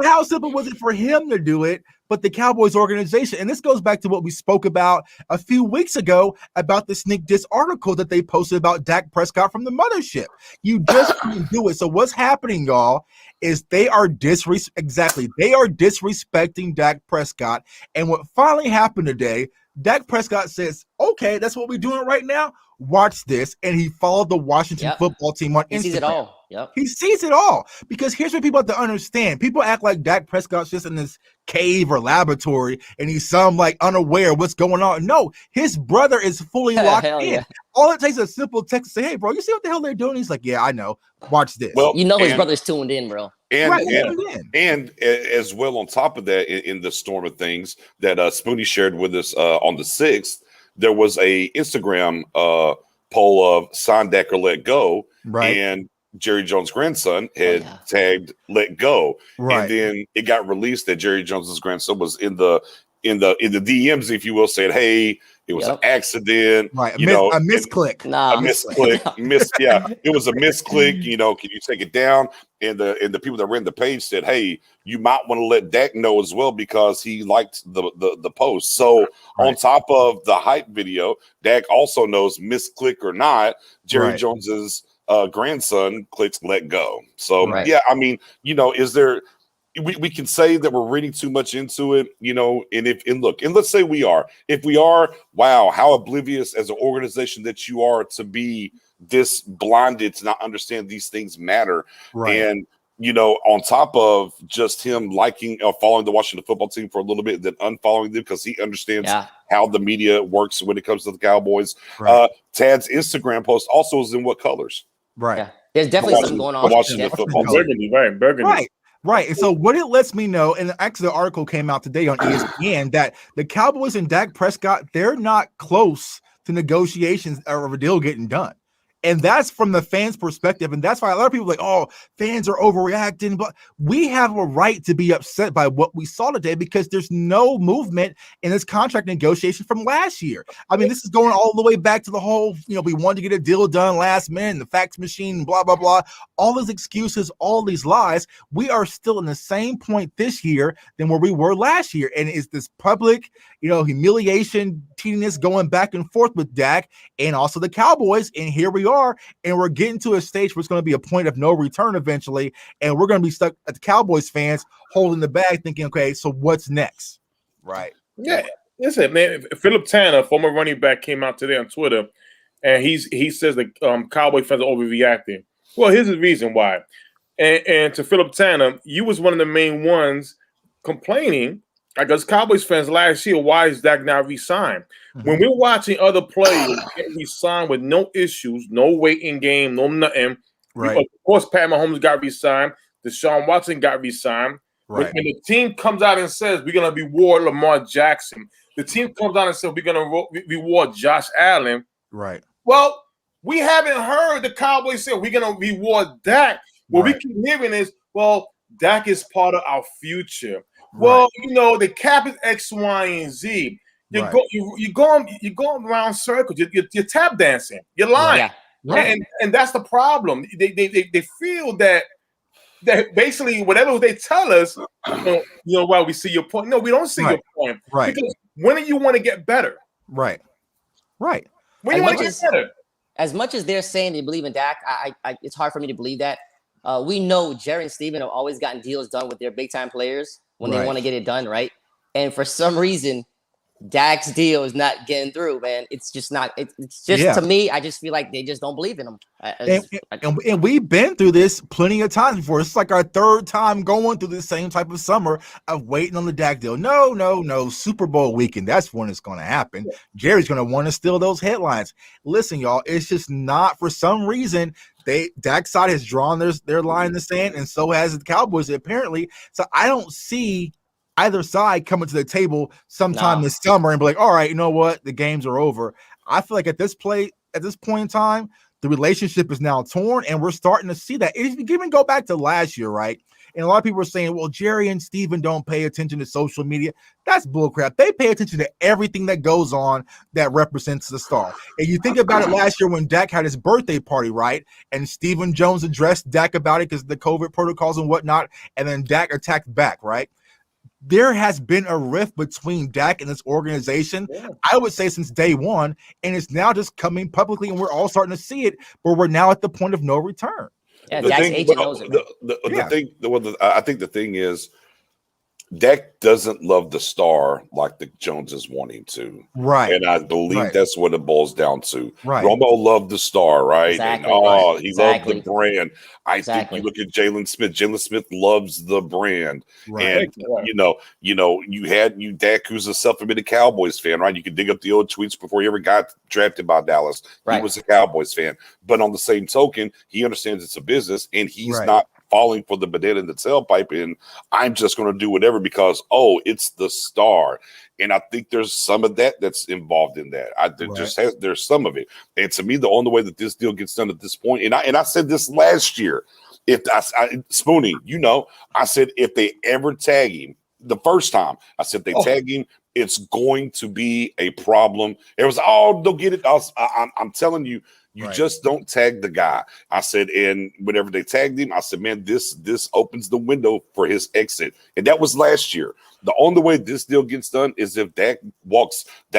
how simple was it for him to do it? But the Cowboys organization, and this goes back to what we spoke about a few weeks ago about the sneak diss article that they posted about Dak Prescott from the mothership. You just couldn't do it. So what's happening, y'all, is they are disrespecting Dak Prescott. And what finally happened today, Dak Prescott says, okay, that's what we're doing right now. Watch this. And he followed the Washington football team on Instagram. He sees it all. Yep. He sees it all. Because here's what people have to understand. People act like Dak Prescott's just in this cave or laboratory and he's some like unaware of what's going on. No, his brother is fully locked in. Yeah. All it takes is a simple text to say, hey, bro, you see what the hell they're doing? He's like, yeah, I know. Watch this. Well, his brother's tuned in, bro. And as well, on top of that, in the storm of things that Spoonie shared with us on the 6th, there was a Instagram poll of sign Dak or let go. Right. And Jerry Jones' grandson had tagged "Let Go," and then it got released that Jerry Jones's grandson was in the DMs, if you will, saying, "Hey, it was an accident, right? A misclick, it was a misclick. Can you take it down?" And the people that ran the page said, "Hey, you might want to let Dak know as well because he liked the post." So on top of the hype video, Dak also knows misclick or not, Jerry Jones's grandson clicks "Let Go." So is there? We can say that we're reading too much into it, and let's say we are. If we are, wow, how oblivious as an organization that you are to be this blinded to not understand these things matter. Right. And on top of just him liking following the Washington football team for a little bit, then unfollowing them because he understands how the media works when it comes to the Cowboys. Right. Tad's Instagram post also is in what colors? Right. Yeah. There's definitely something going on. Washington football team. Burgundy. Right. And so what it lets me know, and actually the article came out today on ESPN, that the Cowboys and Dak Prescott, they're not close to negotiations or a deal getting done. And that's from the fans' perspective. And that's why a lot of people are like, oh, fans are overreacting. But we have a right to be upset by what we saw today because there's no movement in this contract negotiation from last year. I mean, this is going all the way back to the whole, we wanted to get a deal done last minute, the fax machine, blah, blah, blah. All these excuses, all these lies. We are still in the same point this year than where we were last year. And it's this public, humiliation, teatiness going back and forth with Dak and also the Cowboys. And here we are, and we're getting to a stage where it's going to be a point of no return eventually. And we're going to be stuck at the Cowboys fans holding the bag thinking, okay, so what's next? Right. Yeah. Listen, man, Philip Tanner, former running back, came out today on Twitter, and he says that Cowboy fans are overreacting. Well, here's the reason why. And to Philip Tanner, you was one of the main ones complaining, because Cowboys fans last year, why is Dak not re-signed? Mm-hmm. When we're watching other players get re-signed with no issues, no waiting game, no nothing. Right. Of course, Pat Mahomes got re-signed. Deshaun Watson got re-signed. Right. When the team comes out and says we're going to reward Lamar Jackson, the team comes out and says we're going to reward Josh Allen. Right. Well, we haven't heard the Cowboys say we're going to reward Dak. What we keep hearing is, well, Dak is part of our future. Well, the cap is X, Y, and Z. You're going around circles. You're tap dancing. You're lying. Yeah. And that's the problem. They feel that basically whatever they tell us, well, we see your point. No, we don't see your point. Right. Because when do you want to get better? Right. Right. When do you want to get better? As much as they're saying they believe in Dak, it's hard for me to believe that. We know Jerry and Steven have always gotten deals done with their big-time players when they want to get it done, right? And for some reason, Dak's deal is not getting through, man. It's just not. It's just to me. I just feel like they just don't believe in him. And we've been through this plenty of times before. It's like our third time going through the same type of summer of waiting on the Dak deal. No. Super Bowl weekend. That's when it's going to happen. Jerry's going to want to steal those headlines. Listen, y'all. It's just not, for some reason, Dak's side has drawn their line in the sand, and so has the Cowboys apparently. So I don't see either side coming to the table sometime this summer and be like, all right, you know what? The games are over. I feel like at this point in time, the relationship is now torn, and we're starting to see that. If you even go back to last year, right? And a lot of people are saying, well, Jerry and Steven don't pay attention to social media. That's bullcrap. They pay attention to everything that goes on that represents the star. And you think about it last year when Dak had his birthday party, right? And Stephen Jones addressed Dak about it because of the COVID protocols and whatnot. And then Dak attacked back, right? There has been a rift between Dak and this organization, I would say, since day one, and it's now just coming publicly, and we're all starting to see it, but we're now at the point of no return. Yeah, Dak's agent knows it. I think the thing is, Dak doesn't love the star like the Joneses want him to. Right. And I believe that's what it boils down to. Right. Romo loved the star, right? Exactly. And he loved the brand. I think you look at Jalen Smith. Jalen Smith loves the brand. Right. And Dak, who's a self-admitted Cowboys fan, right? You can dig up the old tweets before he ever got drafted by Dallas. Right. He was a Cowboys fan. But on the same token, he understands it's a business, and he's not falling for the banana in the tailpipe, and I'm just going to do whatever because, it's the star. And I think there's some of that's involved in that. There's some of it. And to me, the only way that this deal gets done at this point, and I said this last year, Spoonie, I said if they ever tag him, the first time, I said they tag him, it's going to be a problem. It was, they'll get it. I'm telling you, just don't tag the guy. I said, and whenever they tagged him, I said, man, this opens the window for his exit. And that was last year. The only way this deal gets done is if Dak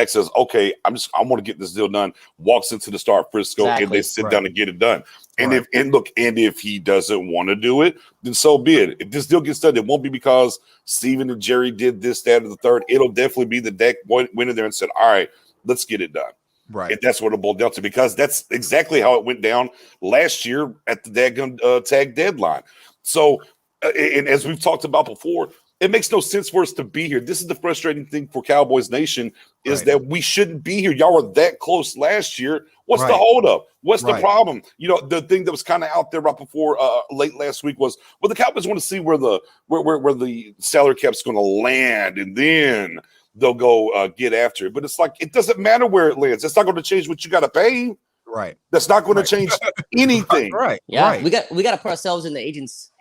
says, okay, I want to get this deal done, walks into the Star Frisco, and they sit down and get it done. And if he doesn't want to do it, then so be it. If this deal gets done, it won't be because Steven and Jerry did this, that, or the third. It'll definitely be that Dak went in there and said, all right, let's get it done. Right. And that's what it boiled down to, because that's exactly how it went down last year at the daggone tag deadline. So, and as we've talked about before, it makes no sense for us to be here. This is the frustrating thing for Cowboys Nation is that we shouldn't be here. Y'all were that close last year. What's the holdup? What's the problem? The thing that was kind of out there right before late last week was, well, the Cowboys want to see where the salary cap's going to land, and then they'll go get after it. But it's like, it doesn't matter where it lands. It's not going to change what you got to pay. Right. That's not going to change anything. Right. Yeah, Right. we got to put ourselves in the agent's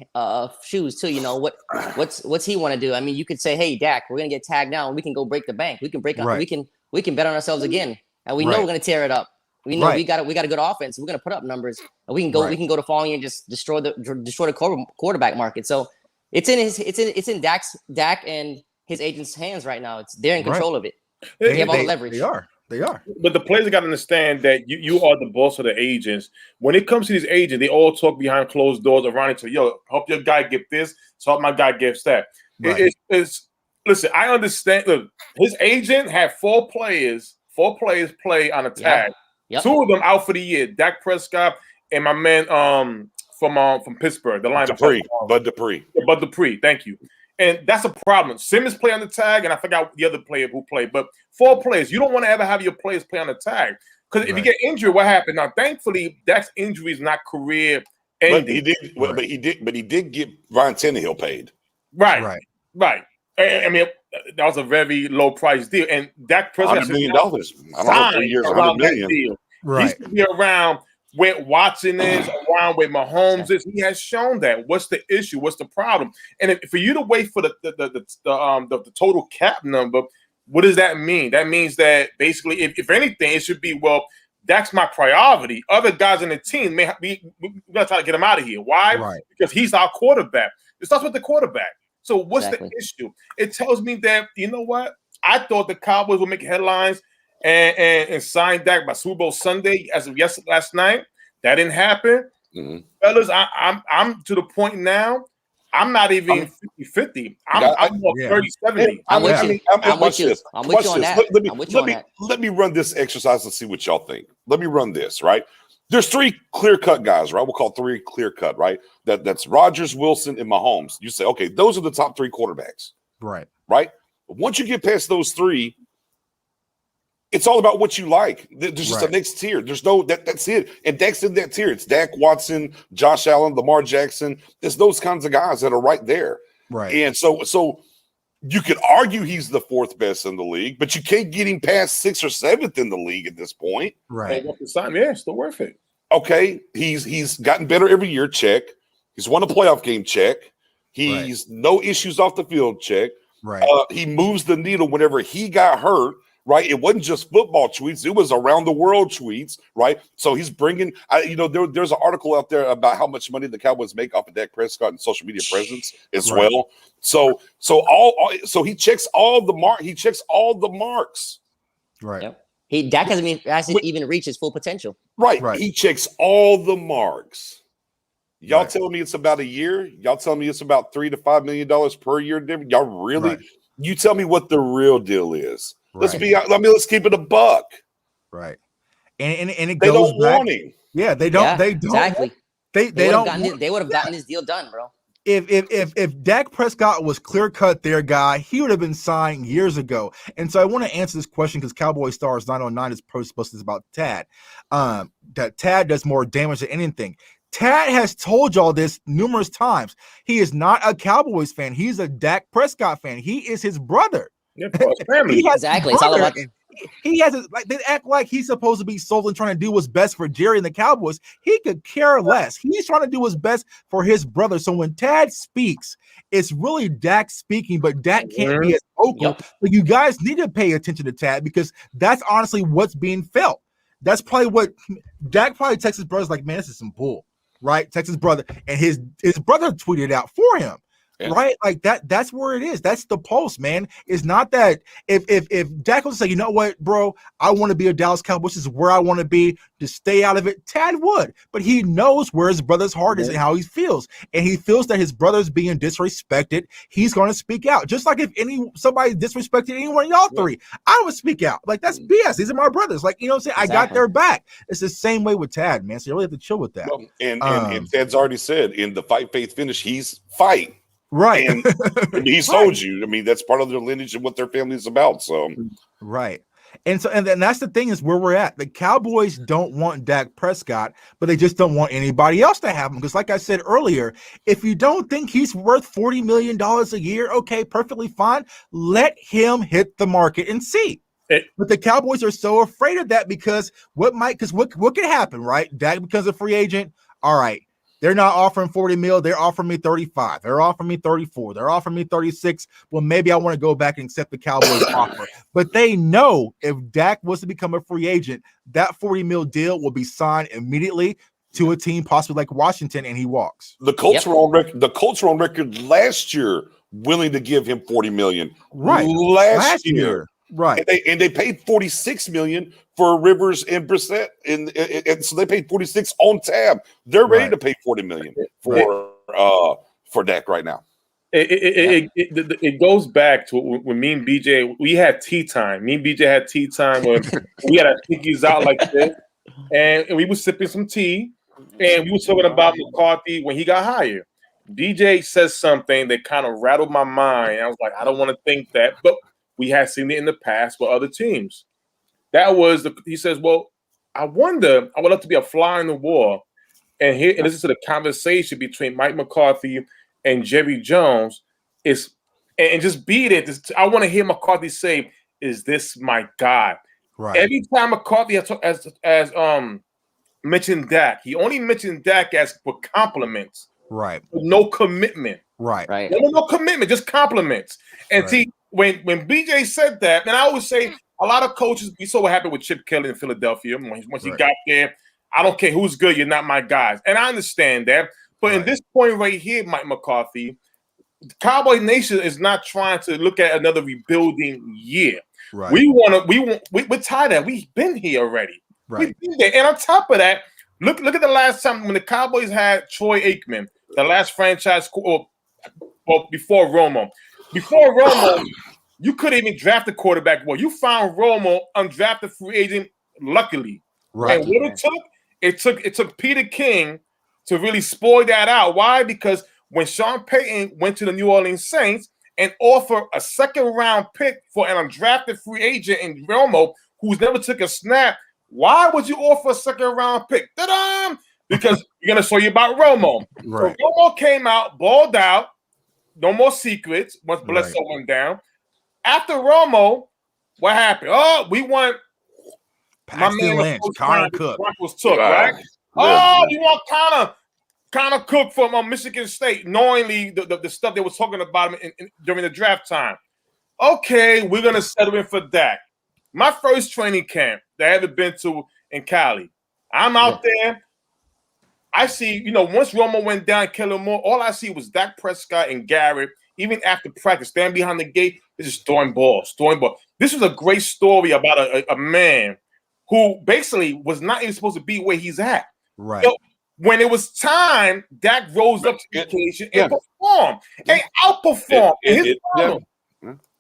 shoes too. You know what's he want to do? I mean, you could say, "Hey, Dak, we're gonna get tagged now, and we can go break the bank. We can break. Right. We can bet on ourselves again, and we know Right. we're gonna tear it up. We know Right. we got a good offense. We're gonna put up numbers, and we can go. Right. We can go the following year and just destroy the quarterback market. So it's in Dak and his agent's hands right now. They're in control of it. They have all the leverage. They are. But the players got to understand that you are the boss of the agents. When it comes to these agents, they all talk behind closed doors around each other. Yo, help your guy get this, so help my guy gets that. Right. Listen, I understand. Look, his agent had four players play on a tag. Yep. Two of them out for the year. Dak Prescott and my man from Pittsburgh, the linebacker. Bud Dupree. Thank you. And that's a problem. Simmons play on the tag, and I forgot the other player who played. But 4 players, you don't want to ever have your players play on the tag because if you get injured, what happened? Now, thankfully, Dak's injury is not career ending. But he did get Ryan Tannehill paid. Right. I mean, that was a very low price deal, and Dak Prescott $100 million. I don't know, 3 years, $100 million. Right. He's to be around where Watson is, around where Mahomes is. He has shown that. What's the issue? What's the problem? And for you to wait for the total cap number, what does that mean? That means that basically, if anything, it should be, well, that's my priority. Other guys on the team we're gonna try to get him out of here. Why? Right. Because he's our quarterback. It starts with the quarterback. So what's the issue? It tells me that, you know what? I thought the Cowboys would make headlines and sign Dak by Super Bowl Sunday as of last night. That didn't happen. Mm-hmm. Fellas, I'm to the point now. I'm not even 50-50. I'm more 30-70. I'm with you on that. Let me run this exercise and see what y'all think. Let me run this, right? There's 3 clear-cut guys, right? We'll call 3 clear-cut, right? That's Rodgers, Wilson, and Mahomes. You say, okay, those are the top 3 quarterbacks. Right. But once you get past those 3, it's all about what you like. There's just a next tier. There's no that's it. And Dak's in that tier. It's Dak, Watson, Josh Allen, Lamar Jackson. There's those kinds of guys that are right there. Right. And so you could argue he's the 4th best in the league, but you can't get him past 6th or 7th in the league at this point. Right. Yeah, still worth it. Okay. He's gotten better every year. Check. He's won a playoff game. Check. He's no issues off the field. Check. Right. He moves the needle whenever he got hurt. Right, it wasn't just football tweets; it was around the world tweets. Right, so he's bringing. There's an article out there about how much money the Cowboys make off of Dak Prescott and social media presence as well. So he checks all the marks. Right. Yep. Dak hasn't even reached his full potential. Right. He checks all the marks. Y'all telling me it's about a year? Y'all telling me it's about $3 to $5 million per year? Y'all really? Right. You tell me what the real deal is. Right. Let's keep it a buck. Right. And it they goes don't back. Want him. Yeah, they don't. Yeah, they don't. Exactly. They don't. They would have gotten his deal done, bro. If Dak Prescott was clear cut their guy, he would have been signed years ago. And so I want to answer this question because Cowboy Stars 909 is posted about Tad. That Tad does more damage than anything. Tad has told y'all this numerous times. He is not a Cowboys fan. He's a Dak Prescott fan. He is his brother. Yeah, family. Exactly. It's all about. He has they act like he's supposed to be solely trying to do what's best for Jerry and the Cowboys. He could care less. He's trying to do what's best for his brother. So when Tad speaks, it's really Dak speaking, but Dak can't be as vocal. Yep. But you guys need to pay attention to Tad because that's honestly what's being felt. That's probably what Dak probably texts his brothers like, man, this is some bull, right? Texts his brother, and his brother tweeted out for him. Yeah. Right, like that's where it is. That's the pulse, man. It's not that if Dak was to say, you know what, bro, I want to be a Dallas Cowboys, this is where I want to be, to stay out of it, Tad would. But he knows where his brother's heart is and how he feels. And he feels that his brother's being disrespected. He's going to speak out. Just like if somebody disrespected any one of y'all 3, I would speak out. Like, that's BS. These are my brothers. Like, you know what I'm saying? Exactly. I got their back. It's the same way with Tad, man. So you really have to chill with that. Well, and Tad's already said in the Fight Faith Finish, he's fight. Right. And he told you. I mean, that's part of their lineage and what their family is about. So right. And then that's the thing is where we're at. The Cowboys don't want Dak Prescott, but they just don't want anybody else to have him. Because like I said earlier, if you don't think he's worth $40 million a year, okay, perfectly fine. Let him hit the market and see. But the Cowboys are so afraid of that because what could happen, right? Dak becomes a free agent. All right. They're not offering 40 mil. They're offering me 35. They're offering me 34. They're offering me 36. Well, maybe I want to go back and accept the Cowboys offer. But they know if Dak was to become a free agent, that 40 mil deal will be signed immediately to a team possibly like Washington, and he walks. The Colts were on record. The Colts were on record last year willing to give him $40 million. Right. Last year. Right. And they paid $46 million for Rivers and Brissett, and so they paid 46 on tab. They're ready to pay $40 million for Dak right now. It goes back to when me and BJ we had tea time. Me and BJ had tea time when we had our pinkies out like this, and we were sipping some tea, and we were talking about McCarthy when he got hired. BJ says something that kind of rattled my mind. I was like, I don't want to think that, but we had seen it in the past with other teams. That was he says, well, I wonder, I would love to be a fly in the wall and listen to the conversation between Mike McCarthy and Jerry Jones and just beat it. I want to hear McCarthy say, is this my guy? Right. Every time McCarthy has mentioned Dak, he only mentioned Dak as for compliments. Right. With no commitment. Right. No commitment, just compliments. And see, when BJ said that, and I always say a lot of coaches, we saw what happened with Chip Kelly in Philadelphia. Once he got there, I don't care who's good, you're not my guys. And I understand that. But in this point right here, Mike McCarthy, Cowboy Nation is not trying to look at another rebuilding year. Right. We're tired of that. We've been here already. Right. We've been there. And on top of that, look at the last time when the Cowboys had Troy Aikman, the last franchise, before Romo. Before Romo, you couldn't even draft a quarterback. Well, you found Romo, undrafted free agent, luckily. Right. And what it took Peter King to really spoil that out. Why? Because when Sean Payton went to the New Orleans Saints and offered a second-round pick for an undrafted free agent in Romo, who's never took a snap, why would you offer a second-round pick? Ta-da! Because you're going to show you about Romo. Right. So Romo came out, balled out, no more secrets once Bledsoe went down. After Romo, what happened? Oh, we want Paxton Lynch, Connor Cook. Was took, right? Oh, you want Connor Cook from Michigan State, knowingly the stuff they were talking about him during the draft time. Okay, we're going to settle in for Dak. My first training camp that I ever been to in Cali. I'm out there. I see, once Romo went down, Kellen Moore, all I see was Dak Prescott and Garrett, even after practice, stand behind the gate, they're just throwing balls. This was a great story about a man who basically was not even supposed to be where he's at. Right. So when it was time, Dak rose up to the occasion and performed. And outperformed.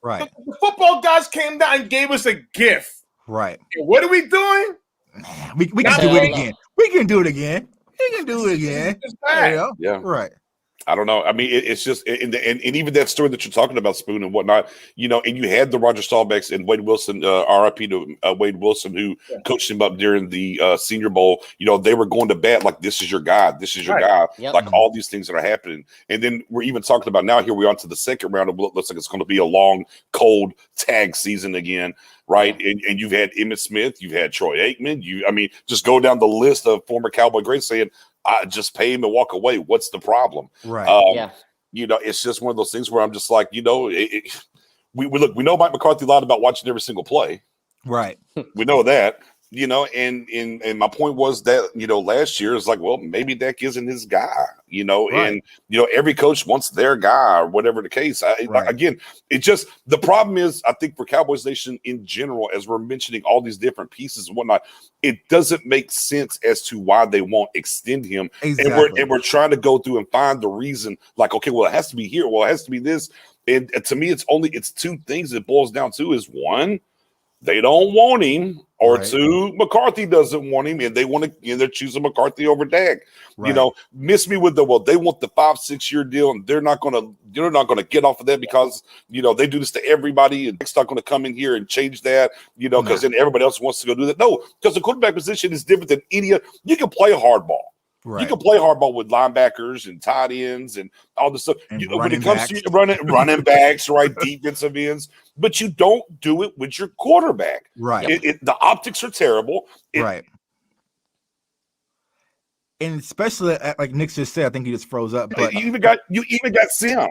Right. The football guys came down and gave us a gift. Right. And what are we doing? We can do it again. We can do it again. We can do it again. Yeah. Right. I don't know. I mean, it's just, and even that story that you're talking about, Spoon and whatnot, and you had the Roger Staubachs and Wade Wilson, RIP to Wade Wilson, who coached him up during the Senior Bowl. They were going to bat like, this is your guy. This is your guy. Yep. Like all these things that are happening. And then we're even talking about now, here we are to the second round of what looks like it's going to be a long, cold tag season again. Right. And you've had Emmitt Smith, you've had Troy Aikman. Just go down the list of former Cowboy greats saying, I just pay him and walk away. What's the problem? Right. It's just one of those things where I'm just like, we know Mike McCarthy lied about watching every single play. Right. We know that, and my point was that, last year is like, well, maybe Dak isn't his guy, and, every coach wants their guy or whatever the case. Again, it just, the problem is, I think for Cowboys Nation in general, as we're mentioning all these different pieces and whatnot, it doesn't make sense as to why they won't extend him. Exactly. And we're trying to go through and find the reason, like, okay, well, it has to be here. Well, it has to be this. And to me, it's two things it boils down to is one, they don't want him, or two, McCarthy doesn't want him, and they want to, they're choosing McCarthy over Dak. Right. Miss me with they want the 5-6 year deal, and they're not gonna get off of that because they do this to everybody, and Dak's not gonna come in here and change that, because then everybody else wants to go do that. No, because the quarterback position is different than any. You can play hardball. You can play hardball with linebackers and tight ends and all this stuff. When it comes to running backs, right, defensive ends, but you don't do it with your quarterback. Right. The optics are terrible. Right. And especially like Nick just said, I think he just froze up. But you even got Sim.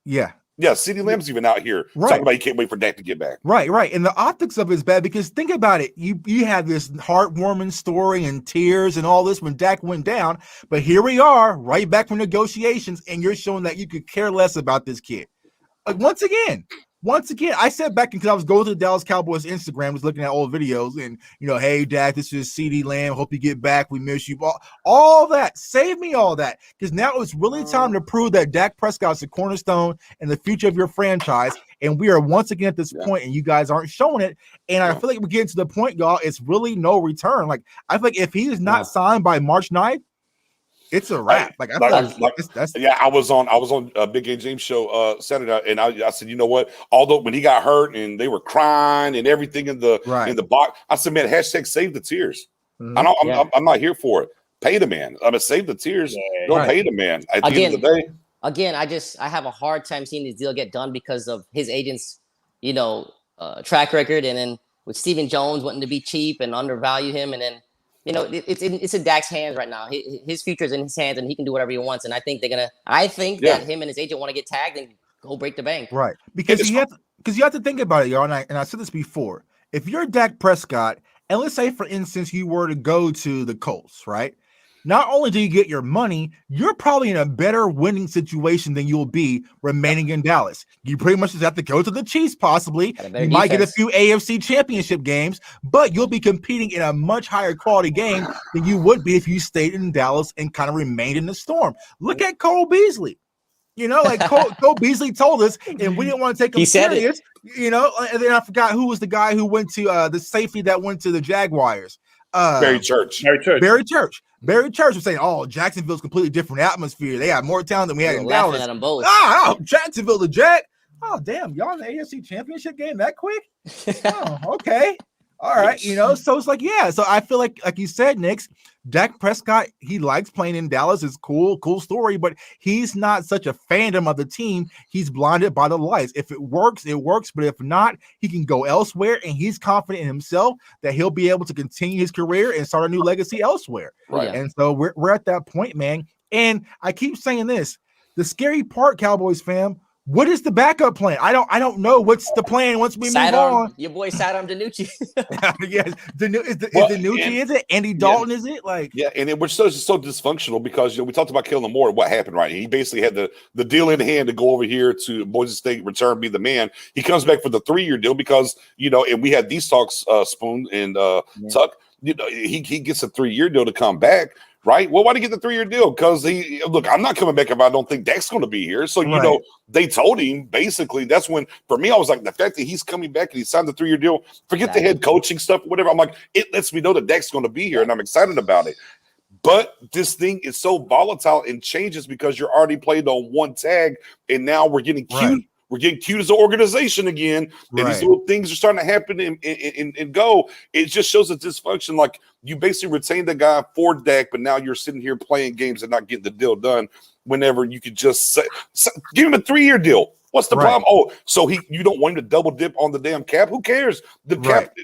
Yeah. Yeah, CeeDee Lamb's even out here talking about he can't wait for Dak to get back. Right. And the optics of it is bad because think about it. You had this heartwarming story and tears and all this when Dak went down, but here we are right back from negotiations, and you're showing that you could care less about this kid. Once again, I said back because I was going to the Dallas Cowboys Instagram, was looking at old videos, and hey, Dak, this is CeeDee Lamb. Hope you get back. We miss you. All that. Save me all that. Because now it's really time to prove that Dak Prescott's the cornerstone and the future of your franchise. And we are once again at this point, and you guys aren't showing it. And I feel like we're getting to the point, y'all. It's really no return. Like, I feel like if he is not signed by March 9th, it's a wrap. I was on a Big Game James show Saturday, and I said, you know what? Although when he got hurt and they were crying and everything in the box, I said, man, hashtag save the tears. Mm-hmm. I'm not here for it. Pay the man. I'm gonna save the tears. Don't pay the man. At the end of the day. Again, I have a hard time seeing this deal get done because of his agent's, track record, and then with Stephen Jones wanting to be cheap and undervalue him, and then. It's in Dak's hands right now. His future is in his hands, and he can do whatever he wants. And I think that him and his agent want to get tagged and go break the bank. Right. Because you have to think about it, y'all. And I said this before. If you're Dak Prescott, and let's say, for instance, you were to go to the Colts, right? Not only do you get your money, you're probably in a better winning situation than you'll be remaining in Dallas. You pretty much just have to go to the Chiefs, possibly. You might get a few AFC championship games, but you'll be competing in a much higher quality game than you would be if you stayed in Dallas and kind of remained in the storm. Look at Cole Beasley. Cole Beasley told us, and we didn't want to take him serious. And then I forgot who was the guy who went to the safety that went to the Jaguars. Barry Church. Barry Church was saying, "Oh, Jacksonville's completely different atmosphere. They have more talent than we had in Dallas." At them both. Jacksonville, the Jack. Oh, damn, y'all in the AFC Championship game that quick? Oh, okay. All right, so it's like, so I feel like you said, Knicks, Dak Prescott, he likes playing in Dallas. It's cool story, but he's not such a fandom of the team. He's blinded by the lights. If it works, it works, but if not, he can go elsewhere, and he's confident in himself that he'll be able to continue his career and start a new legacy elsewhere. Right. And so we're at that point, man. And I keep saying this, the scary part, Cowboys fam, what is the backup plan? I don't know what's the plan once we move on. Your boy Saddam Danucci. Yes, is Danucci, is it? Andy Dalton, is it? And we're so dysfunctional because we talked about Kellen Moore. What happened, right? He basically had the deal in hand to go over here to Boise State, return, be the man. He comes back for the 3-year deal because and we had these talks, Spoon and Tuck. He gets a 3-year deal to come back. Right. Well, why did he get the 3-year deal? Because I'm not coming back if I don't think Dak's going to be here. So, they told him basically that's when, for me, I was like, the fact that he's coming back and he signed the 3-year deal, forget the head coaching stuff, whatever. I'm like, it lets me know that Dak's going to be here and I'm excited about it. But this thing is so volatile and changes because you're already played on one tag and now we're getting cute. Right. We're getting cute as an organization again, and these little things are starting to happen and go. It just shows a dysfunction. Like you basically retained the guy for Dak, but now you're sitting here playing games and not getting the deal done. Whenever you could just give him a 3-year deal. What's the problem? Oh, so you don't want him to double dip on the damn cap? Who cares? The cap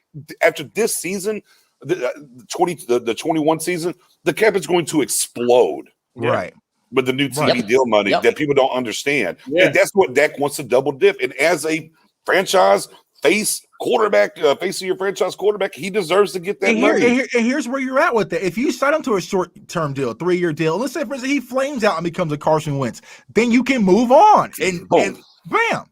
after this season, the 21 season, the cap is going to explode. Right. With the new TV deal money that people don't understand. Yeah. And that's what Dak wants to double dip. And as a franchise face of your franchise quarterback, he deserves to get that money. And here's where you're at with it. If you sign him to a short-term deal, 3-year deal, let's say, for instance, he flames out and becomes a Carson Wentz, then you can move on. And bam.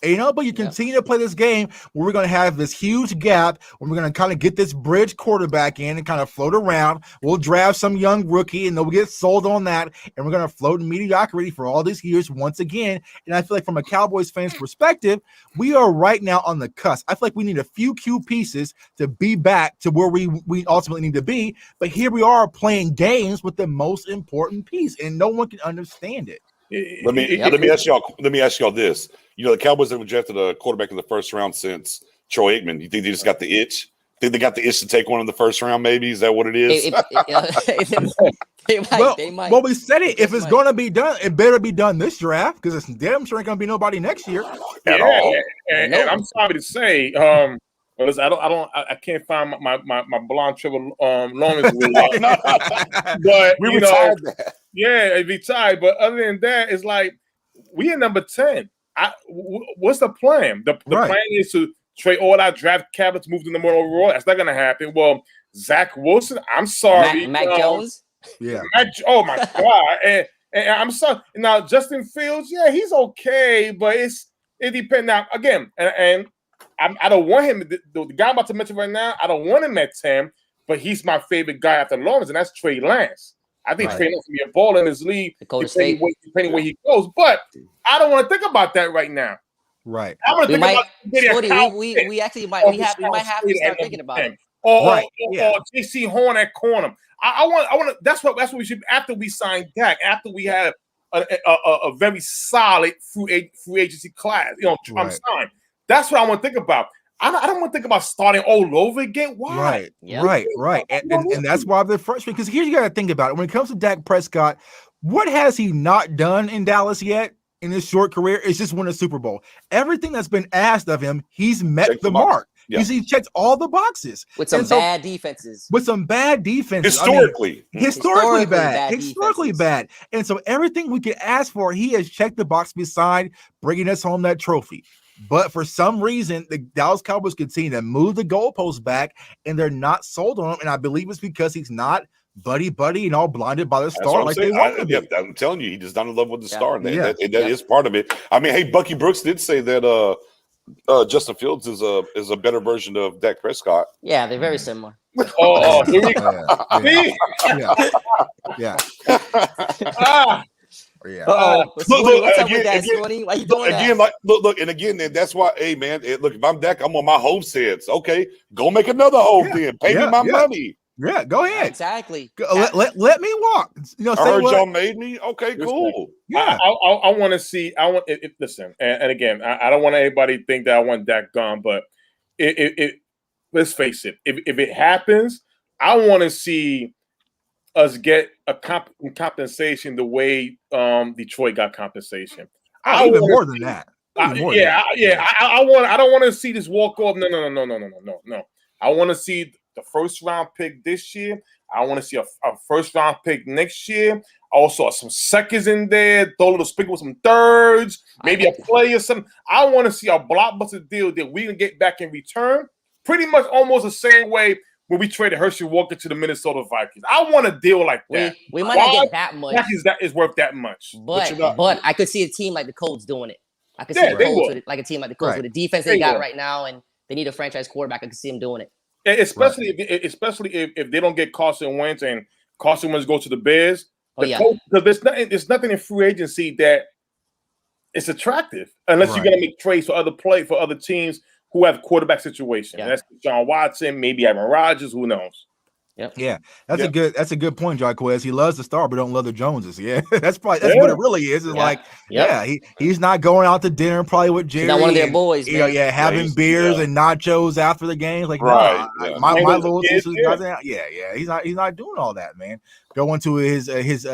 But you continue to play this game where we're going to have this huge gap where we're going to kind of get this bridge quarterback in and kind of float around. We'll draft some young rookie and they'll get sold on that. And we're going to float in mediocrity for all these years once again. And I feel like from a Cowboys fan's perspective, we are right now on the cusp. I feel like we need a few key pieces to be back to where we ultimately need to be. But here we are playing games with the most important piece and no one can understand it. Let me ask y'all this. The Cowboys haven't drafted a quarterback in the first round since Troy Aikman. You think they just got the itch? Think they got the itch to take one in the first round? Maybe is that what it is? They might. Well, we said it. They If just it's might. going to be done, it better be done this draft because it's damn sure ain't going to be nobody next year. At all. And Nope. I'm sorry to say, listen, I can't find my blonde Trevor Lawrence wig. But We you know, retired that. yeah, it'd be tied. But other than that, it's like we in number 10. What's the plan? The Right. plan is to trade all our draft cabinets, move to number one overall. That's not gonna happen. Well, Zach Wilson, I'm sorry. Mac Jones. Yeah. Oh my God. And I'm sorry. Now Justin Fields, yeah, he's okay, but it depends. Now again, and I don't want him. The guy I'm about to mention right now, I don't want him at 10, but he's my favorite guy after Lawrence, and that's Trey Lance. I think Trey Lance can be a baller in his league, depending where he goes. But I don't want to think about that right now. Right. I want to think about we actually might have to start thinking about it. Or J.C. Horn at corner. I want. That's what we should. After we sign Dak, after we have a very solid free agency class, I'm signed. That's what I want to think about. I don't want to think about starting all over again. Why? Right. And that's why they're frustrated. Because here you got to think about it. When it comes to Dak Prescott, what has he not done in Dallas yet in his short career? It's just win a Super Bowl. Everything that's been asked of him, he's met the mark. Yeah. He checked all the boxes with some bad defenses. Historically bad. And so everything we could ask for, he has checked the box beside bringing us home that trophy. But for some reason, the Dallas Cowboys continue to move the goalposts back, and they're not sold on him. And I believe it's because he's not buddy and all blinded by the star like they want to be. I'm telling you, he does not in love with the star, and that is part of it. I mean, hey, Bucky Brooks did say that Justin Fields is a better version of Dak Prescott. Yeah, they're very similar. Here we go. What's up with that, Squirty? Why you doing that? Look, and again, that's why, hey, man, look, if I'm Dak, I'm on my home sets. Okay, go make another home then. Pay me my money. Yeah, go ahead. Exactly. Let me walk. I heard y'all made me. Okay, cool. Yeah, I want to see. Listen, and again, I don't want anybody to think that I want Dak gone, but let's face it. If it happens, I want to see us get a compensation the way Detroit got compensation. Even more than that. I don't want to see this walk off. No. I want to see the first round pick this year. I want to see a first round pick next year. Also, some seconds in there. Throw a little sprinkle with some thirds. Maybe a play or something. I want to see a blockbuster deal that we can get back in return. Pretty much almost the same way when we traded Herschel Walker to the Minnesota Vikings. I want a deal like that. We might not get that much. That is worth that much. But I could see a team like the Colts doing it. I could see the Colts with a team like the Colts with the defense they got right now, and they need a franchise quarterback. I could see them doing it. Especially if they don't get Carson Wentz and Carson Wentz goes to the Bears. Because there's nothing in free agency that is attractive unless you're gonna make trades for other teams who have quarterback situations. Yeah. That's John Watson, maybe Aaron Rodgers, who knows. Yep. Yeah, that's a good point, Jaquez. He loves the star, but don't love the Joneses. Yeah, that's what it really is. It's he's not going out to dinner probably with Jerry. He's not one of their boys. Having beers and nachos after the game. Like, my little sister doesn't. He's not doing all that, man. Going to his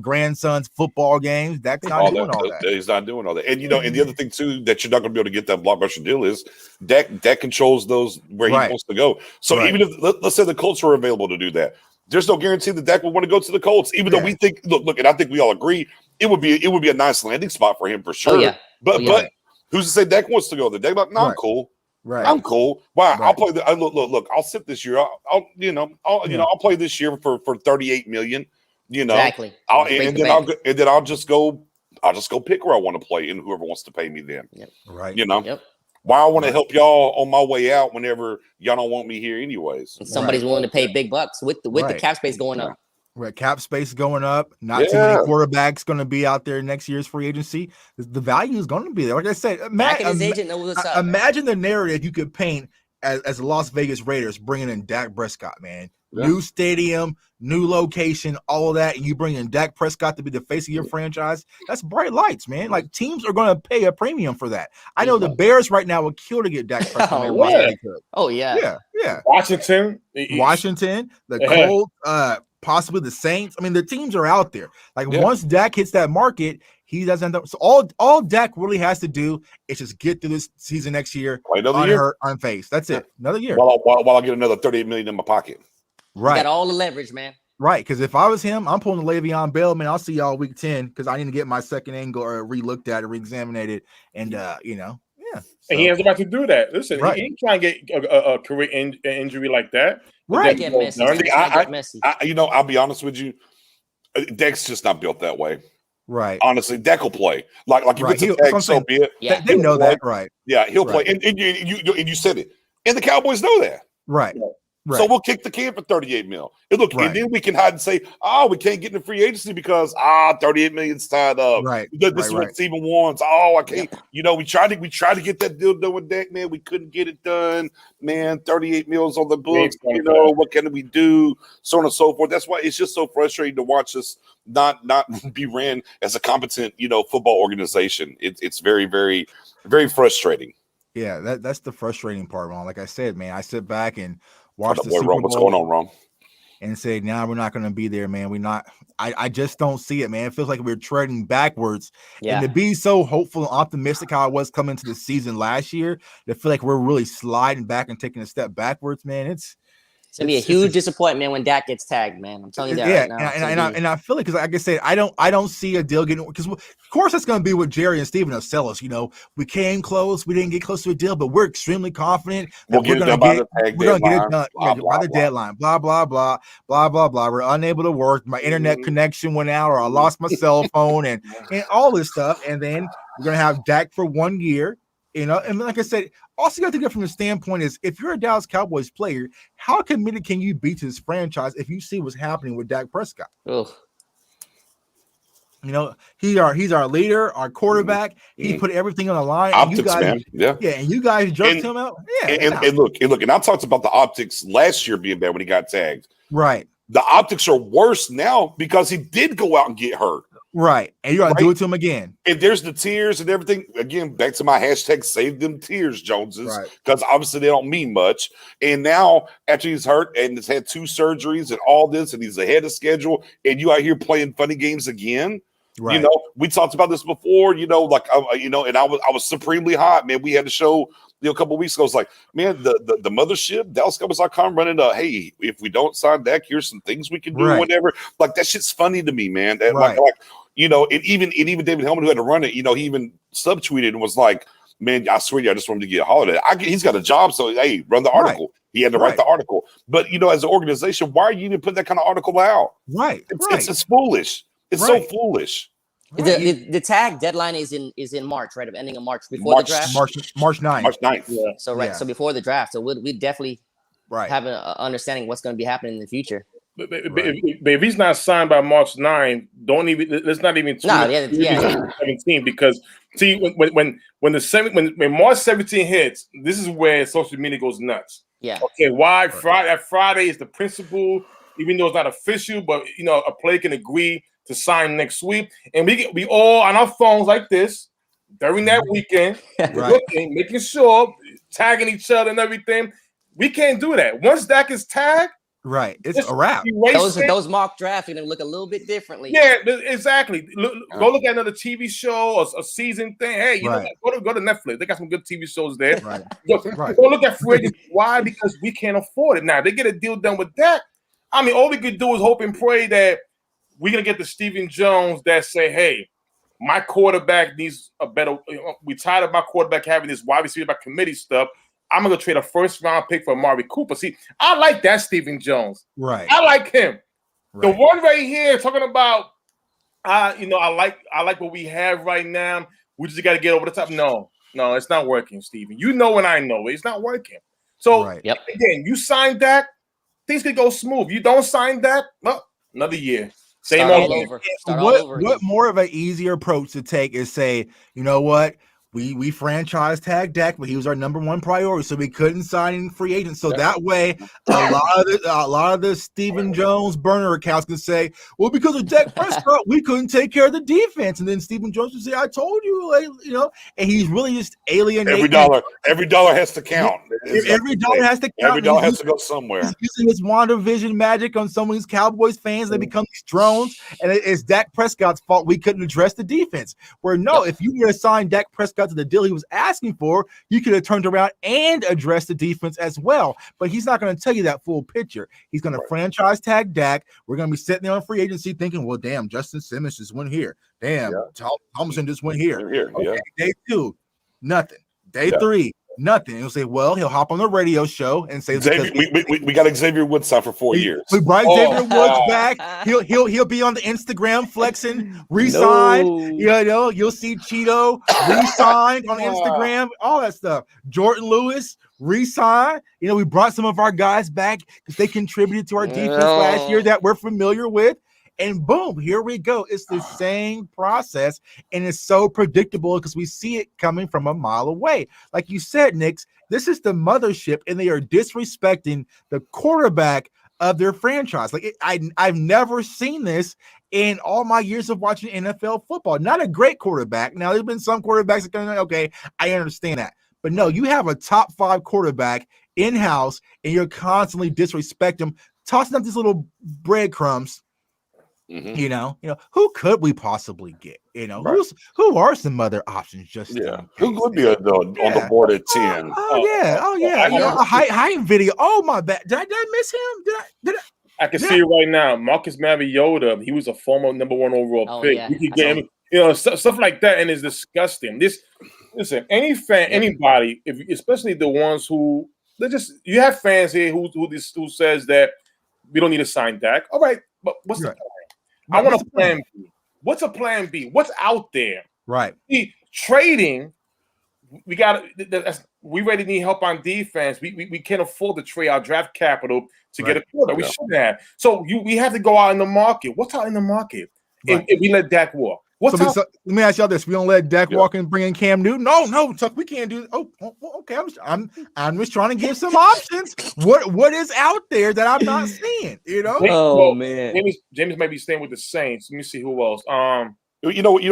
grandson's football games. That's not doing all that. He's not doing all that. And and the other thing too that you're not going to be able to get that blockbuster deal is Dak controls those where he wants to go. So even if let's say the Colts are available to do that, there's no guarantee that Dak will want to go to the Colts. Even though we think, look, and I think we all agree it would be a nice landing spot for him for sure. But who's to say Dak wants to go there? Dak like, no, I'm cool. Right. I'm cool. Wow, I'll play the look. I'll sit this year. I'll play this year for $38 million. Exactly. And then I'll just go pick where I want to play and whoever wants to pay me then. Yep. Right. Yep. Why I want to help y'all on my way out whenever y'all don't want me here anyways. And somebody's willing to pay big bucks with the cap space going up. Right, cap space going up. Not too many quarterbacks going to be out there next year's free agency. The value is going to be there. Like I said, his agent knows what's up. Imagine the narrative you could paint as the Las Vegas Raiders bringing in Dak Prescott, man. Yeah. New stadium, new location, all of that, and you bring in Dak Prescott to be the face of your franchise. That's bright lights, man. Like, teams are going to pay a premium for that. I know the Bears right now would kill to get Dak Prescott. Yeah. Yeah. Washington, the Colts. possibly the Saints. I mean, the teams are out there. Like once Dak hits that market, he doesn't end up. So all Dak really has to do is just get through this season next year, unhurt, unfazed. That's it. Another year. While I get another $38 million in my pocket. Right. You got all the leverage, man. Right, because if I was him, I'm pulling the Le'Veon Bell, man. I'll see y'all week 10 because I need to get my second angle or re-looked at or re-examined it, and yeah. So. And he ain't about to do that. Listen, he ain't trying to get a career injury like that. Right. Get messy. I'll be honest with you. Dak's just not built that way. Right. Honestly, Dak will play. Like if it's a tag, so be it. Yeah. They know that, right? Yeah, he'll play. And you said it. And the Cowboys know that. Right. Yeah. Right. So we'll kick the can for $38 million. And look, and then we can hide and say, "Oh, we can't get in the free agency because $38 million's tied up." Right. This is what Steven wants. Oh, I can't. We tried to get that deal done with Dak, man. We couldn't get it done, man. $38 million's on the books. What can we do? So on and so forth. That's why it's just so frustrating to watch us not be ran as a competent, football organization. It's very, very, very frustrating. Yeah, that's the frustrating part, Ron. Like I said, man, I sit back and watch the boy, Super Ron, Bowl. what's going on, Ron? And say, we're not going to be there, man. We're not. I just don't see it, man. It feels like we're treading backwards. Yeah. And to be so hopeful and optimistic how I was coming into the season last year, to feel like we're really sliding back and taking a step backwards, man. It's gonna be a huge disappointment when Dak gets tagged, man. I'm telling you that right now. And I feel like, because like I said, I don't see a deal getting, because of course that's going to be what Jerry and Steven will sell us. We came close, we didn't get close to a deal, but we're extremely confident that we're going to get it done by the deadline. Blah blah blah blah blah blah. We're unable to work. My internet connection went out, or I lost my cell phone, and all this stuff. And then we're going to have Dak for 1 year. And like I said, also you have to get from the standpoint is, if you're a Dallas Cowboys player, how committed can you be to this franchise if you see what's happening with Dak Prescott? Ugh. He's our leader, our quarterback. He put everything on the line. Optics, and you guys, man. Yeah. Yeah, and you guys jerked him out. Yeah. And look, and I talked about the optics last year being bad when he got tagged. Right. The optics are worse now because he did go out and get hurt. Right. And you're going to do it to him again. And there's the tears and everything. Again, back to my hashtag, save them tears, Joneses, because obviously they don't mean much. And now, after he's hurt and has had 2 surgeries and all this, and he's ahead of schedule, and you out here playing funny games again. Right. We talked about this before, and I was supremely hot, man. We had a show a couple of weeks ago. It's like, man, the mothership, DallasCowboys.com running hey, if we don't sign Dak, here's some things we can do, or whatever. Like, that shit's funny to me, man. And and even David Hellman, who had to run it, he even subtweeted and was like, man, I swear to you, I just want him to get a holiday. He's got a job, so hey, run the article. He had to write the article. But as an organization, why are you even putting that kind of article out? Right. It's foolish. It's so foolish. The tag deadline is in March, right? Ending in March before the draft. March 9th. March 9th. Yeah. So before the draft. So we definitely have an understanding what's going to be happening in the future. But if he's not signed by March 9th, let's not even 17, because see when March 17 hits, this is where social media goes nuts. Yeah. Okay, why Friday is the principle, even though it's not official, but a player can agree to sign next week, and we all on our phones like this during that weekend, looking, making sure, tagging each other and everything. We can't do that. Once Dak is tagged, it's a wrap. Those mock drafts are going to look a little bit differently. Yeah, exactly. Go look at another TV show or a season thing. Hey, go to Netflix. They got some good TV shows there. Go look at free agency. Why? Because we can't afford it. Now they get a deal done with Dak. I mean, all we could do is hope and pray that we're gonna get the Stephen Jones that say, "Hey, my quarterback needs a better." We tired of my quarterback having this wide receiver by committee stuff. I'm gonna trade a 1st-round pick for Amari Cooper. See, I like that Stephen Jones. Right. I like him. Right. The one right here talking about, I like what we have right now. We just got to get over the top. No, it's not working, Stephen. You know, and I know it's not working. So again, you sign Dak, things could go smooth. You don't sign Dak, well, another year. Same all over. What more of an easier approach to take is say, you know what? we franchise tagged Dak, but he was our number one priority, so we couldn't sign any free agents. So that way, a lot of the Stephen Jones burner accounts can say, well, because of Dak Prescott, we couldn't take care of the defense, and then Stephen Jones would say, I told you, and he's really just alienating. Every dollar has to count. Every dollar has to count. Every dollar has to go somewhere. He's using his WandaVision magic on some of these Cowboys fans. They become these drones, and it's Dak Prescott's fault we couldn't address the defense. Where no, if you would have signed Dak Prescott to the deal he was asking for, you could have turned around and addressed the defense as well. But he's not going to tell you that full picture. He's going to franchise tag Dak. We're going to be sitting there on free agency thinking, well, damn, Justin Simmons just went here. Damn, Thomason just went here. Okay, day 2, nothing. Day 3, nothing. He'll say, well, he'll hop on the radio show and say, we got Xavier Woods signed for 4 years. We brought Xavier Woods back. He'll be on the Instagram flexing, re-signed. No. You'll see Cheeto re-signed on Instagram, all that stuff. Jordan Lewis re-signed. We brought some of our guys back because they contributed to our defense last year that we're familiar with. And boom, here we go. It's the same process, and it's so predictable because we see it coming from a mile away. Like you said, Nix, this is the mothership, and they are disrespecting the quarterback of their franchise. I've never seen this in all my years of watching NFL football. Not a great quarterback. Now, there's been some quarterbacks that kind of, okay, I understand that. But no, you have a top 5 quarterback in-house, and you're constantly disrespecting them, tossing up these little breadcrumbs. Mm-hmm. Who could we possibly get? Who are some other options? Who could be on the board at 10? A high video. Oh my bad. Did I miss him? Did I? I can see it right now. Marcus Mariota. He was a former number 1 overall pick. Yeah. We could get him. Stuff like that, and it's disgusting. Listen, anybody, especially the ones who you have fans here who says that we don't need to sign Dak. All right, but what's the plan? I want a plan B. What's a plan B? What's out there? Right. Trading. We really need help on defense. We can't afford to trade our draft capital to get a quarterback. We shouldn't have. So we have to go out in the market. What's out in the market? If we let Dak walk. So let me ask y'all this: we don't let Dak walk and bring in Cam Newton? No, Chuck, we can't do. Okay. I'm just trying to give some options. What is out there that I'm not seeing? Man, James might be staying with the Saints. Let me see who else. You know what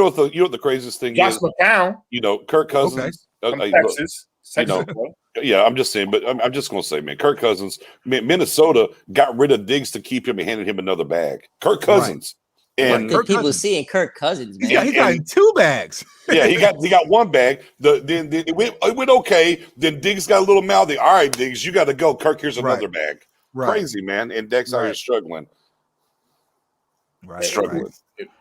the craziest thing Josh is? McCown. Kirk Cousins. From Texas. I'm just saying, but I'm just going to say, man, Kirk Cousins, Minnesota got rid of Diggs to keep him and handed him another bag. Kirk Cousins. Right. And people seeing Kirk Cousins, man. Yeah, he got 2 bags. Yeah, he got 1 bag. Then it went okay. Then Diggs got a little mouthy. All right, Diggs, you got to go. Kirk, here's another bag. Right. Crazy, man. And Dak's out here struggling. Right. Struggling.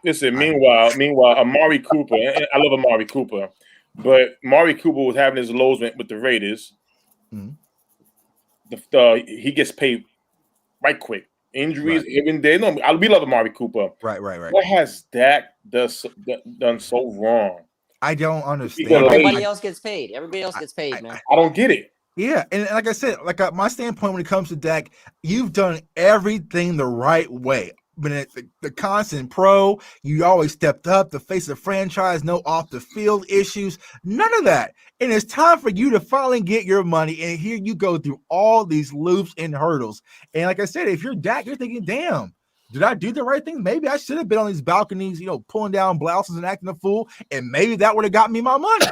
Listen, meanwhile, Amari Cooper. And I love Amari Cooper, but Amari Cooper was having his lows with the Raiders. Mm-hmm. He gets paid right quick. Injuries, even there. No, we love Amari Cooper. Right. What has Dak done so wrong? I don't understand. Everybody else gets paid. Everybody else gets paid, man. I don't get it. Yeah, and like I said, my standpoint when it comes to Dak, you've done everything the right way. Been the constant pro, you always stepped up, the face of the franchise, no off the field issues, none of that. And it's time for you to finally get your money. And here you go through all these loops and hurdles. And like I said, if you're Dak, you're thinking, damn, did I do the right thing? Maybe I should have been on these balconies, pulling down blouses and acting a fool. And maybe that would have got me my money.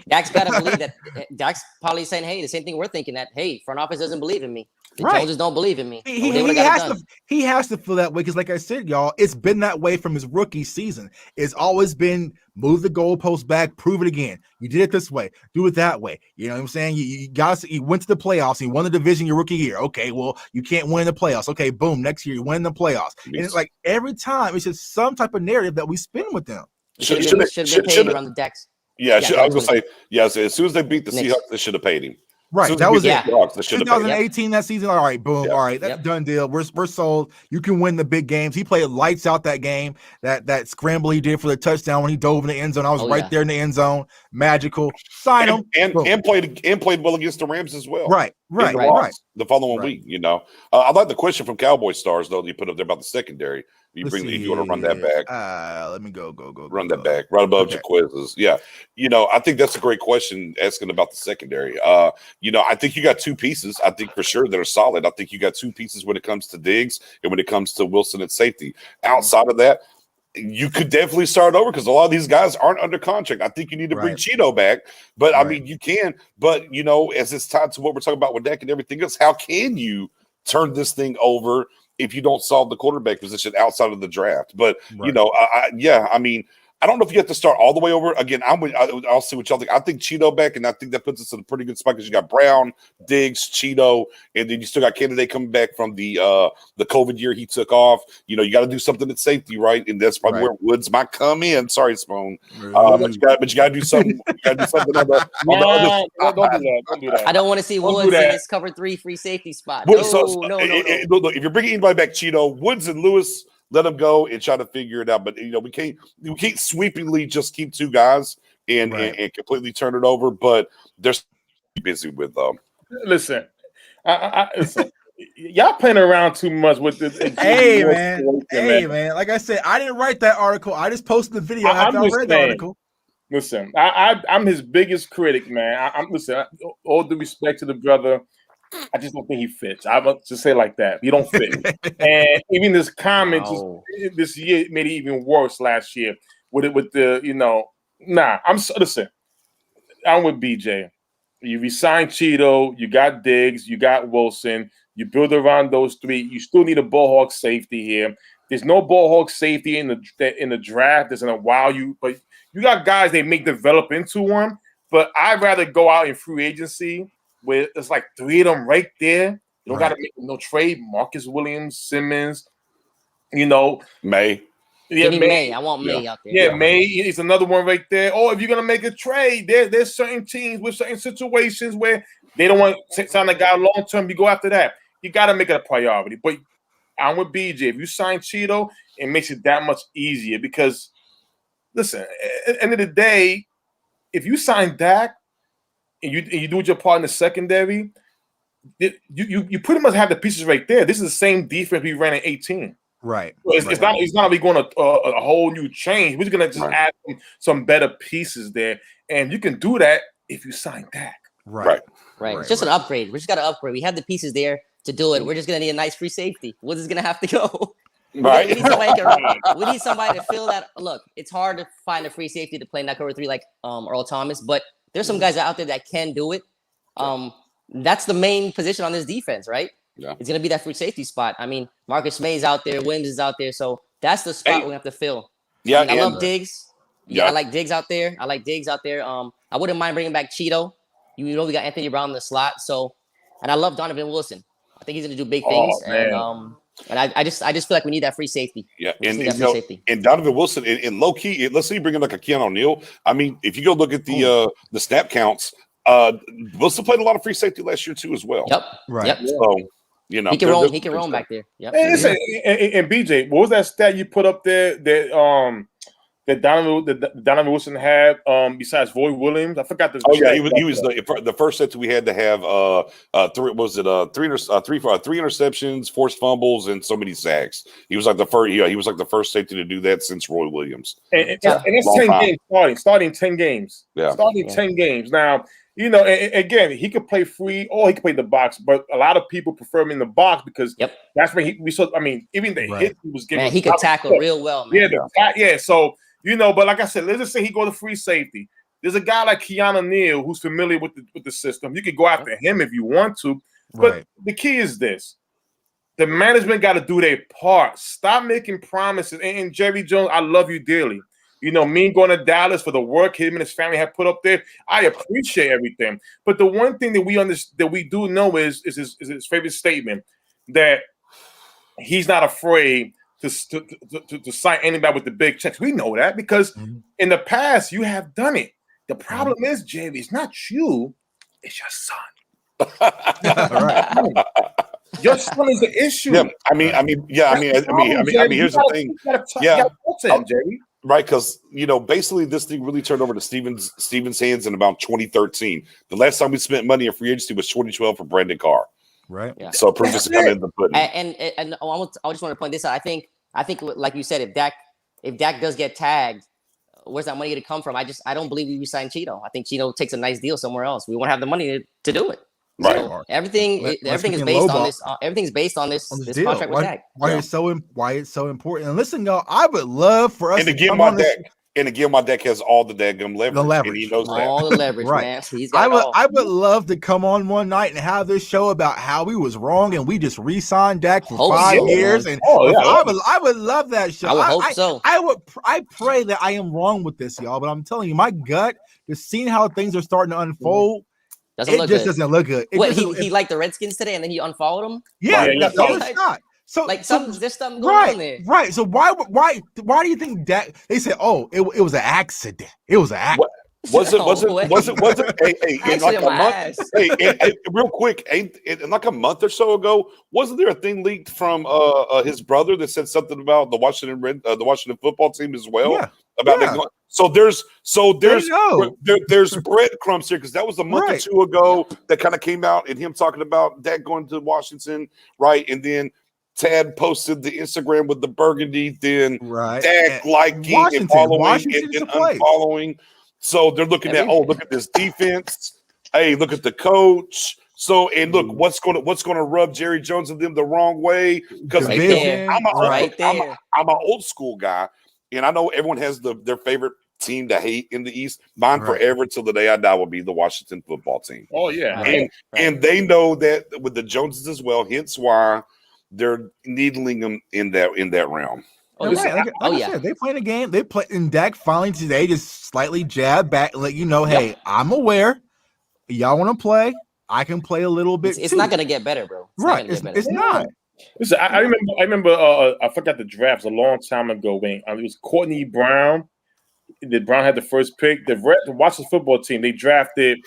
Dak's got to believe that. Dak's probably saying, hey, the same thing we're thinking, that, hey, front office doesn't believe in me. The Joneses don't believe in me. He has to feel that way because, like I said, y'all, it's been that way from his rookie season. It's always been move the goalpost back, prove it again. You did it this way, do it that way. You know what I'm saying? You went to the playoffs, you won the division your rookie year. Okay, well, you can't win the playoffs. Okay, boom, next year you win the playoffs. And it's like every time it's just some type of narrative that we spin with them. Should have been paid around the decks. Yeah, I was gonna say, as soon as they beat the Seahawks, they should have paid him. Right, that was 2018 that season. All right, boom. All right, that's a done deal. We're sold. You can win the big games. He played lights out that game. That scramble he did for the touchdown when he dove in the end zone. I was right there in the end zone. Magical. Sign him and played well against the Rams as well. Right. The following week, I like the question from Cowboy Stars though. You put up there about the secondary. If you want to run that back. Let me go. Run that back right above Jaquez's. Yeah. I think that's a great question asking about the secondary. I think you got two pieces. I think for sure that are solid. I think you got two pieces when it comes to Diggs and when it comes to Wilson at safety. Outside of that, you could definitely start over because a lot of these guys aren't under contract. I think you need to bring Cheeto back, but I mean, you can. But, as it's tied to what we're talking about with Dak and everything else, how can you turn this thing over if you don't solve the quarterback position outside of the draft? But, I mean, I don't know if you have to start all the way over. Again, I'll see what y'all think. I think Cheeto back, and I think that puts us in a pretty good spot because you got Brown, Diggs, Cheeto, and then you still got Candidate coming back from the COVID year he took off. You got to do something at safety, right? And that's probably where Woods might come in. Sorry, Spoon. But you got to do something. You got to do something on the other Don't do that. I don't want to see Woods in his cover 3 free safety spot. No. Look, if you're bringing anybody back, Cheeto, Woods and Lewis, let them go and try to figure it out. But we can't sweepingly just keep two guys and completely turn it over. But they're busy with them. Listen, listen. Y'all playing around too much with this. Hey man. Like I said, I didn't write that article. I just posted the video after I read the article. Listen, I'm his biggest critic, man. Listen. All due respect to the brother, I just don't think he fits. I want to say it like that. He don't fit. And even this comment this year made it even worse last year with the listen. I'm with BJ. You resign Cheeto, you got Diggs, you got Wilson, you build around those three. You still need a ball hawk safety here. There's no ball hawk safety in the draft. There's a wow you, but you got guys they may develop into one. But I'd rather go out in free agency where it's like 3 of them right there. You don't got to make no trade. Marcus Williams, Simmons, May. Yeah, May. I want May out there. Yeah, May is another one right there. Or if you're gonna make a trade, there's certain teams with certain situations where they don't want to sign a guy long term. You go after that. You got to make it a priority. But I'm with BJ. If you sign Cheeto, it makes it that much easier because, listen, at the end of the day, if you sign Dak and you do your part in the secondary, you pretty much have the pieces right there. This is the same defense we ran in 18. Right. It's not we going to a whole new change. We're going to just add some better pieces there, and you can do that if you sign Dak. Right. It's just an upgrade. We just got to upgrade. We have the pieces there to do it. We're just going to need a nice free safety. Woods is going to have to go. Right. We need somebody to fill that. Look, it's hard to find a free safety to play in that cover 3 like Earl Thomas, but there's some guys out there that can do it. That's the main position on this defense, right? Yeah. It's going to be that free safety spot. I mean, Marcus May's out there, Williams is out there, so that's the spot we have to fill. Yeah, I love Diggs. Yeah, I like Diggs out there. I wouldn't mind bringing back Cheeto. We got Anthony Brown in the slot, and I love Donovan Wilson. I think he's going to do big things, and I just feel like we need that free safety. Yeah, and Donovan Wilson in low key. Let's say you bring in like a Keanu O'Neal. I mean, if you go look at the snap counts, Wilson played a lot of free safety last year too, as well. Yep. Right. Yep. So he can roam back there. Yep. And BJ, what was that stat you put up there that Donovan Wilson had besides Roy Williams? I forgot the. Oh yeah, he was the first set we had to have three interceptions, forced fumbles, and so many sacks. He was like the first. He was like the first safety to do that since Roy Williams. And it's 10 games starting 10 games. Yeah, 10 games now. Again, he could play free or he could play the box, but a lot of people prefer him in the box because that's where we saw. I mean, even the hit he was getting, he could tackle real well, man. Yeah. So but like I said, let's just say he go to free safety. There's a guy like Keanu Neal who's familiar with the system. You could go after him if you want to, but the key is this: the management got to do their part. Stop making promises. And Jerry Jones, I love you dearly. Me going to Dallas for the work him and his family have put up there, I appreciate everything. But the one thing that we do know is his favorite statement that he's not afraid to sign anybody with the big checks. We know that because in the past you have done it. The problem is, Jerry, it's not you, it's your son. Your son is the issue. Yeah, here's the thing. Jerry. Right, because basically this thing really turned over to Stevens' hands in about 2013. The last time we spent money in free agency was 2012 for Brandon Carr. Right. Yeah. So proof is coming in the pudding. And I just want to point this out. I think I think, like you said, if Dak does get tagged, where's that money going to come from? I don't believe we resign Cheeto. I think Cheeto takes a nice deal somewhere else. We won't have the money to do it. Right. So everything is based on this. Everything's based on this deal. contract with Dak. Why it's so important? And listen, y'all, I would love for us And to again, come on this. And again, my deck has all the daggum leverage. And he knows all that. the leverage, Right. man. He's got I would love to come on one night and have this show about how we was wrong and we just re-signed Dak for 5 years. Man. And I would love that show. I would hope so. I pray that I am wrong with this, y'all. But I'm telling you, my gut, just seeing how things are starting to unfold, doesn't look good. He liked the Redskins today and then he unfollowed them? Yeah, that's not. So there's something going on there. Right. So why do you think Dak? They said, oh, it was an accident. It was an accident. Was it? Hey, like a month. Hey, real quick, like a month or so ago, wasn't there a thing leaked from his brother that said something about the Washington football team as well? Yeah. About that. So there's breadcrumbs here because that was a month or two ago that kind of came out and him talking about Dak going to Washington, right? And then Tad posted the Instagram with the burgundy, then Dak liking and following and unfollowing. So they're looking at, look at this defense. Hey, look at the coach. So and look, what's gonna rub Jerry Jones and them the wrong way? Because I'm an old school guy, and I know everyone has their favorite team to hate in the East. Mine forever till the day I die will be the Washington football team. Oh yeah, and they know that with the Joneses as well. Hence why they're needling them in that realm. I said, they playing a game. They play, and Dak finally today just slightly jabbed back, let you know, hey, I'm aware. Y'all want to play? I can play a little bit. It's not gonna get better, bro. It's not. Listen, I remember. I forgot the drafts a long time ago when it was Courtney Brown. The Brown had the first pick. The Washington football team, they drafted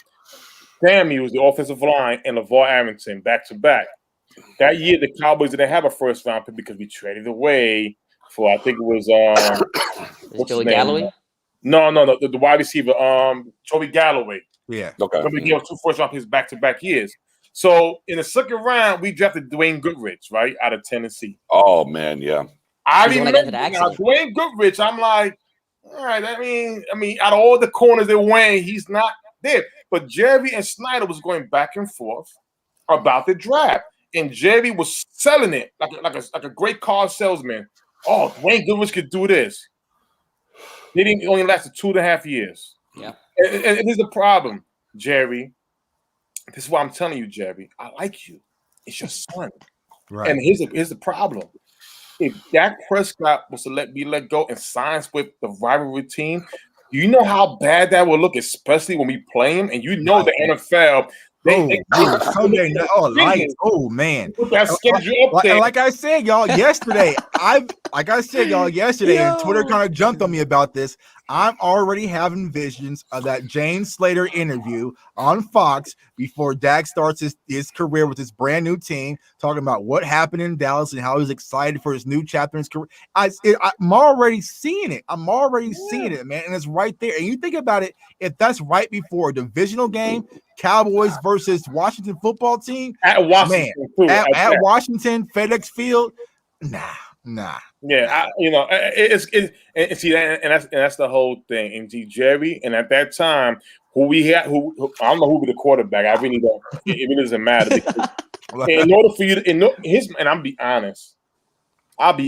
Sammy, who was the offensive line, and LeVar Arrington back to back. That year, the Cowboys didn't have a first round pick because we traded away for, I think it was Joey Galloway. No, the wide receiver, Joey Galloway. Yeah. Okay. We gave 2 first round picks back to back years. So in the second round, we drafted Dwayne Goodrich, right, out of Tennessee. Oh man, yeah. I remember Dwayne Goodrich. I'm like, all right. I mean, out of all the corners they went, he's not there. But Jerry and Snyder was going back and forth about the draft. And Jerry was selling it like a great car salesman. Oh, Dwayne Goodrich could do this. It only lasted 2.5 years. Yeah. And this is the problem, Jerry. This is why I'm telling you, Jerry. I like you. It's your son. Right. And here's the problem. If Dak Prescott was to be let go and signs with the rivalry team, you know how bad that will look, especially when we play him. And you know the NFL. Sunday night. Oh man! Put that schedule up there. Like I said, y'all yesterday, and Twitter kind of jumped on me about this. I'm already having visions of that James Slater interview on Fox before Dak starts his career with his brand new team, talking about what happened in Dallas and how he's excited for his new chapter in his career. I'm already seeing it. I'm already seeing it, man, and it's right there. And you think about it, if that's right before a divisional game, Cowboys versus Washington football team at Washington, at Washington FedEx Field, nah. Yeah, it's that's the whole thing. And Jerry, and at that time, who I don't know who be the quarterback. I really don't. It really doesn't matter because in order for you and I'll be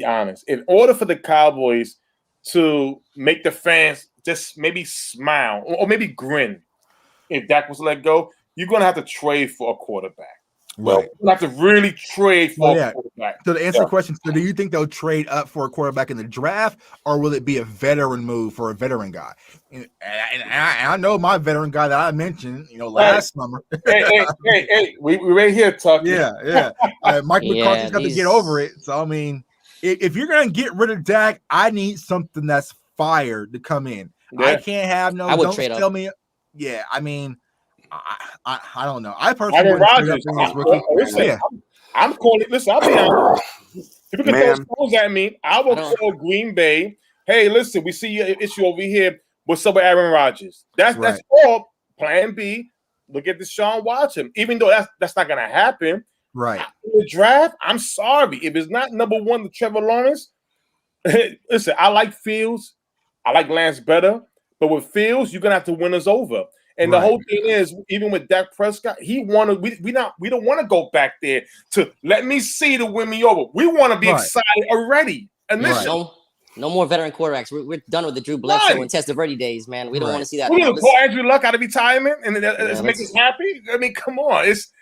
honest. In order for the Cowboys to make the fans just maybe smile or maybe grin, if Dak was let go, you're gonna have to trade for a quarterback. Well, you have to really trade for a quarterback. So to answer the question, so do you think they'll trade up for a quarterback in the draft, or will it be a veteran move for a veteran guy? And I know my veteran guy that I mentioned, last summer. hey, we right here talking. Yeah. Mike McCarthy's got to get over it. So I mean, if you're gonna get rid of Dak, I need something that's fire to come in. Yeah. I can't have no. I would don't trade tell up. Me. Yeah, I mean. I don't know. I personally I'm calling it. Listen, I'll be honest. People can throw stones at me. I will call Green Bay. Hey, listen, we see your issue over here. What's up with Aaron Rodgers? That's all. Plan B. Look at Deshaun Watson. Even though that's not gonna happen. Right. In the draft, I'm sorry. If it's not number one to Trevor Lawrence, listen, I like Fields. I like Lance better. But with Fields, you're gonna have to win us over. And the whole thing is, even with Dak Prescott, he wanted. We don't want to go back there to let me see to win me over. We want to be excited already. Initially. No more veteran quarterbacks. We're done with the Drew Bledsoe and Testaverde days, man. We don't want to see that. We're gonna pull Andrew Luck out of retirement and it's make us happy. I mean, come on, it's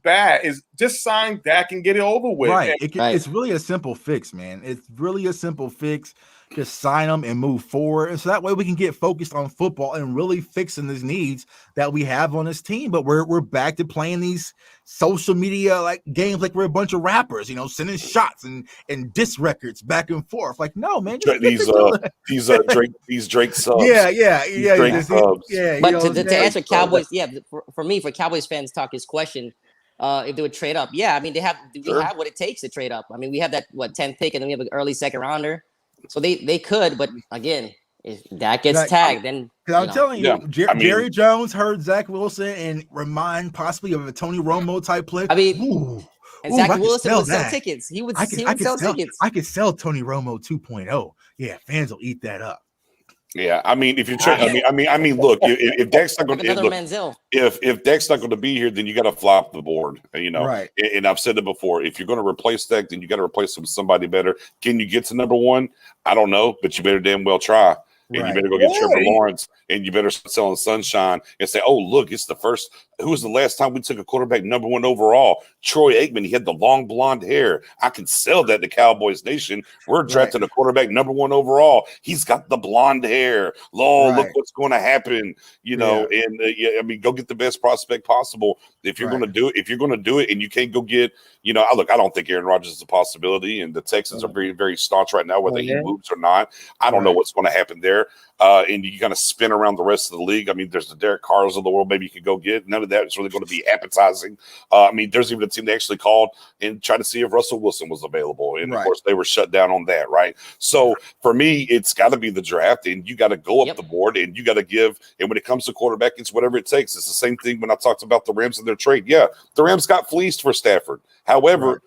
bad. It's just sign Dak and get it over with. Right. It's really a simple fix, man. It's really a simple fix. Just sign them and move forward. And so that way we can get focused on football and really fixing these needs that we have on this team. But we're back to playing these social media like games like we're a bunch of rappers, sending shots and diss records back and forth. Like, no, man. These Drake subs. Yeah. Drake subs. But to answer Cowboys, for Cowboys fans talk his question, if they would trade up. Yeah, I mean, we have what it takes to trade up. I mean, we have that 10th pick, and then we have an early second rounder. So they could, but again, if that gets tagged, then I'm telling you, Jerry Jones heard Zach Wilson and remind possibly of a Tony Romo type play. I mean, Zach Wilson would sell tickets. He would sell tickets. I could sell Tony Romo 2.0. Yeah, fans will eat that up. Yeah, I mean, if you're trying, I mean, look, if Dak's not going to, if Dak's not going to be here, then you got to flop the board, Right. And I've said it before. If you're going to replace Dak, then you got to replace him with somebody better. Can you get to number one? I don't know, but you better damn well try. And you better go get Trevor Lawrence, and you better start selling sunshine and say, oh, look, it's the first. Who was the last time we took a quarterback number one overall? Troy Aikman. He had the long blonde hair. I can sell that to Cowboys Nation. We're drafting a quarterback number one overall. He's got the blonde hair. Look what's going to happen, And I mean, go get the best prospect possible. If you're going to do it, and you can't go get, I don't think Aaron Rodgers is a possibility, and the Texans are very, very staunch right now, whether he moves or not. I don't know what's going to happen there. And you kind of spin around the rest of the league. I mean, there's the Derek Carrs of the world. Maybe you could go get. None of that is really going to be appetizing. I mean, there's even a team they actually called and tried to see if Russell Wilson was available. And, of course, they were shut down on that, right? So, for me, it's got to be the draft, and you got to go up the board, and you got to give. And when it comes to quarterback, it's whatever it takes. It's the same thing when I talked about the Rams and their trade. Yeah, the Rams got fleeced for Stafford. However,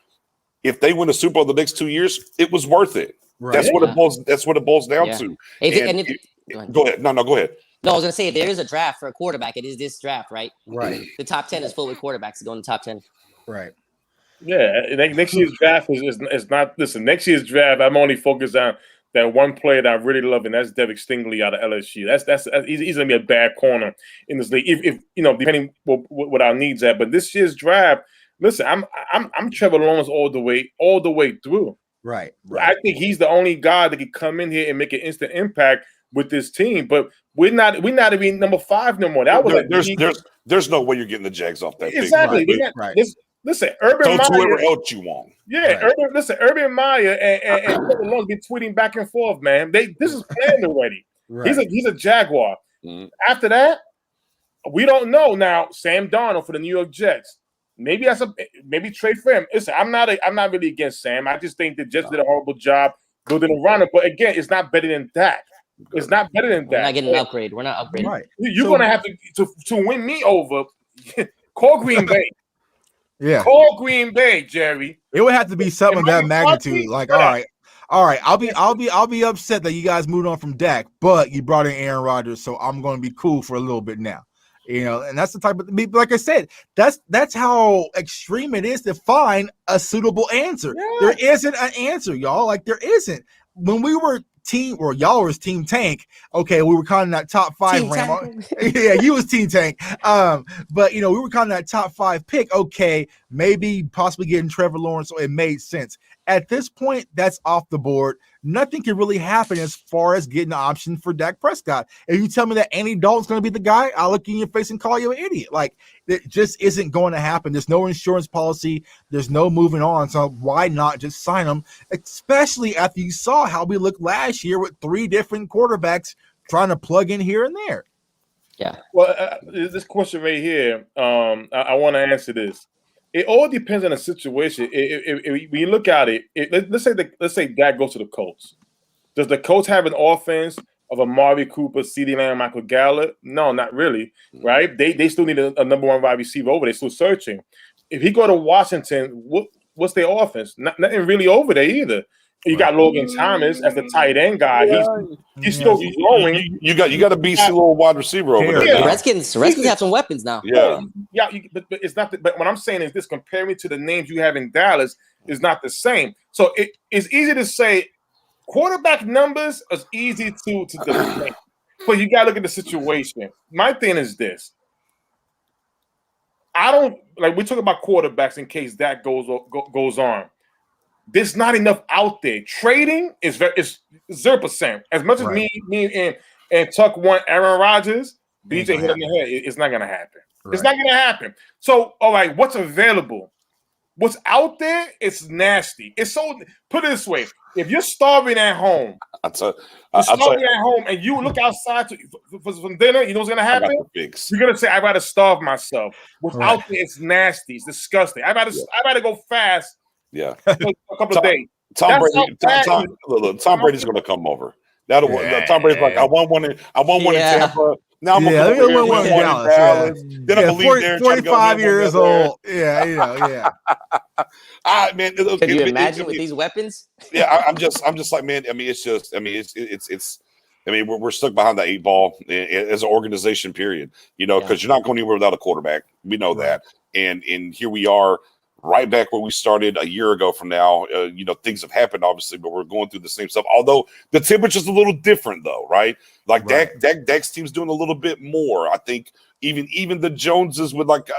if they win a Super Bowl the next 2 years, it was worth it. Right. That's what it boils down to. Go ahead. No, go ahead. No, I was gonna say if there is a draft for a quarterback, it is this draft, right? Right. The top 10 is full with quarterbacks to go in the top 10. Right. Yeah. Next year's draft is not. Listen, next year's draft, I'm only focused on that one player that I really love, and that's Devin Stingley out of LSU. He's gonna be a bad corner in this league. If depending what our needs are. But this year's draft, listen, I'm Trevor Lawrence all the way through. Right. I think he's the only guy that can come in here and make an instant impact with this team. But we're not even number 5 no more. That was there's no way you're getting the Jags off that. Exactly. Listen, Urban Meyer. Whoever else you want. Yeah, Urban Meyer and Trevor Lawrence be tweeting back and forth, man. This is planned already. He's a Jaguar. Mm-hmm. After that, we don't know. Now, Sam Darnold for the New York Jets. Maybe trade for him. Listen, I'm not really against Sam. I just think the Jets did a horrible job building around him. But again, it's not better than Dak. It's not better than that. We're not getting an upgrade. We're not upgrading. Right. You're gonna have to win me over. Call Green Bay. Yeah. Call Green Bay, Jerry. It would have to be something of that magnitude. Like, all right. I'll be upset that you guys moved on from Dak, but you brought in Aaron Rodgers, so I'm going to be cool for a little bit now. And that's the type of, like I said, that's how extreme it is to find a suitable answer. Yeah. There isn't an answer, y'all. Like there isn't. When we were y'all was Team Tank. Okay, we were kind of that top 5 Ram. Yeah, you was Team Tank. But we were kind of that top 5 pick. Okay, maybe possibly getting Trevor Lawrence, so it made sense. At this point, that's off the board. Nothing can really happen as far as getting an option for Dak Prescott. If you tell me that Andy Dalton's going to be the guy, I'll look in your face and call you an idiot. Like, it just isn't going to happen. There's no insurance policy. There's no moving on. So why not just sign him, especially after you saw how we looked last year with 3 different quarterbacks trying to plug in here and there. Yeah. Well, this question right here, I want to answer this. It all depends on the situation. If you look at it, let's say Dak goes to the Colts. Does the Colts have an offense of Amari Cooper, CeeDee Lamb, Michael Gallup? No, not really, right? They still need a number 1 wide receiver over. They're still searching. If he go to Washington, what's their offense? Nothing really over there either. You got Logan Thomas as the tight end guy. He's still growing. You got a beastly little wide receiver over there. The Now. Redskins have some weapons now. Yeah, But it's not. But what I'm saying is this: comparing to the names you have in Dallas is not the same. So it's easy to say quarterback numbers is easy to defend, but you got to look at the situation. My thing is this: I don't like. We talk about quarterbacks in case that goes on. There's not enough out there. Trading is 0%. As much as me and Tuck want Aaron Rodgers, BJ hit on the head. It's not gonna happen. Right. It's not gonna happen. So, all right, what's available? What's out there? It's nasty. It's so. Put it this way: if you're starving at home, at home, and you look outside for some dinner, you know what's gonna happen? You're gonna say, "I'd rather starve myself." What's out there? It's nasty. It's disgusting. I'd rather go fast. Yeah, a couple of days. Tom Brady's going to come over. Tom Brady's like, I won one in Tampa. Now I'm going to win one in Dallas. Then I'm going to leave there. 45 years old. Yeah. Man, can you imagine with these weapons? Yeah, I'm just like, man. I mean, it's we're stuck behind the 8 ball as an organization. Period. Because you're not going anywhere without a quarterback. We know that, and here we are. Right back where we started a year ago from now. Things have happened, obviously, but we're going through the same stuff. Although the temperature's a little different, though, right? Like Dak's team's doing a little bit more. I think even the Joneses with like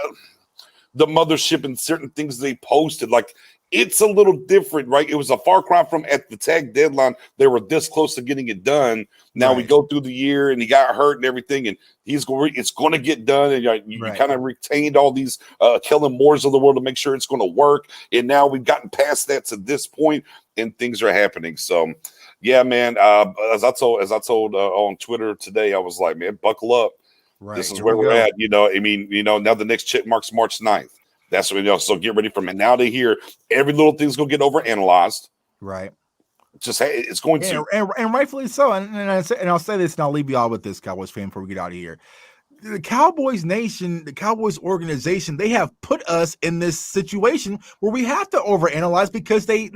the mothership and certain things they posted, like it's a little different, right? It was a far cry from at the tag deadline. They were this close to getting it done. Now we go through the year and he got hurt and everything, and it's going to get done. And you kind of retained all these Kellen Moores of the world to make sure it's going to work. And now we've gotten past that to this point, and things are happening. So, yeah, man. As I told on Twitter today, I was like, man, buckle up. Right. This is where we're at. Now the next check mark's March 9th. That's what we know. So get ready for it. Now to hear every little thing's gonna get overanalyzed. Right. It's going to, and rightfully so. And I'll say this, and I'll leave you all with this, Cowboys fan, before we get out of here. The Cowboys Nation, the Cowboys organization, they have put us in this situation where we have to overanalyze because they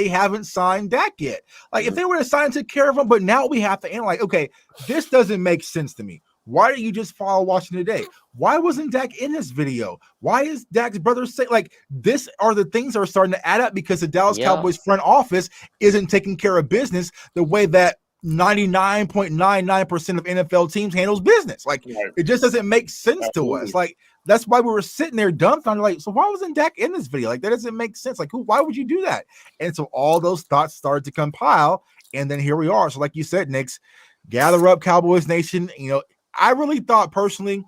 haven't signed Dak yet. Like if they were to sign and take care of him, but now we have to analyze. Okay, this doesn't make sense to me. Why don't you just follow Washington today? Why wasn't Dak in this video? Why is Dak's brother saying like this are the things that are starting to add up because the Dallas Cowboys front office isn't taking care of business the way that 99.99% of NFL teams handles business. Like it just doesn't make sense to us. Like that's why we were sitting there dumbfounded. Like, so why wasn't Dak in this video? Like that doesn't make sense. Like why would you do that? And so all those thoughts started to compile, and then here we are. So like you said, Nix, gather up, Cowboys Nation. I really thought personally,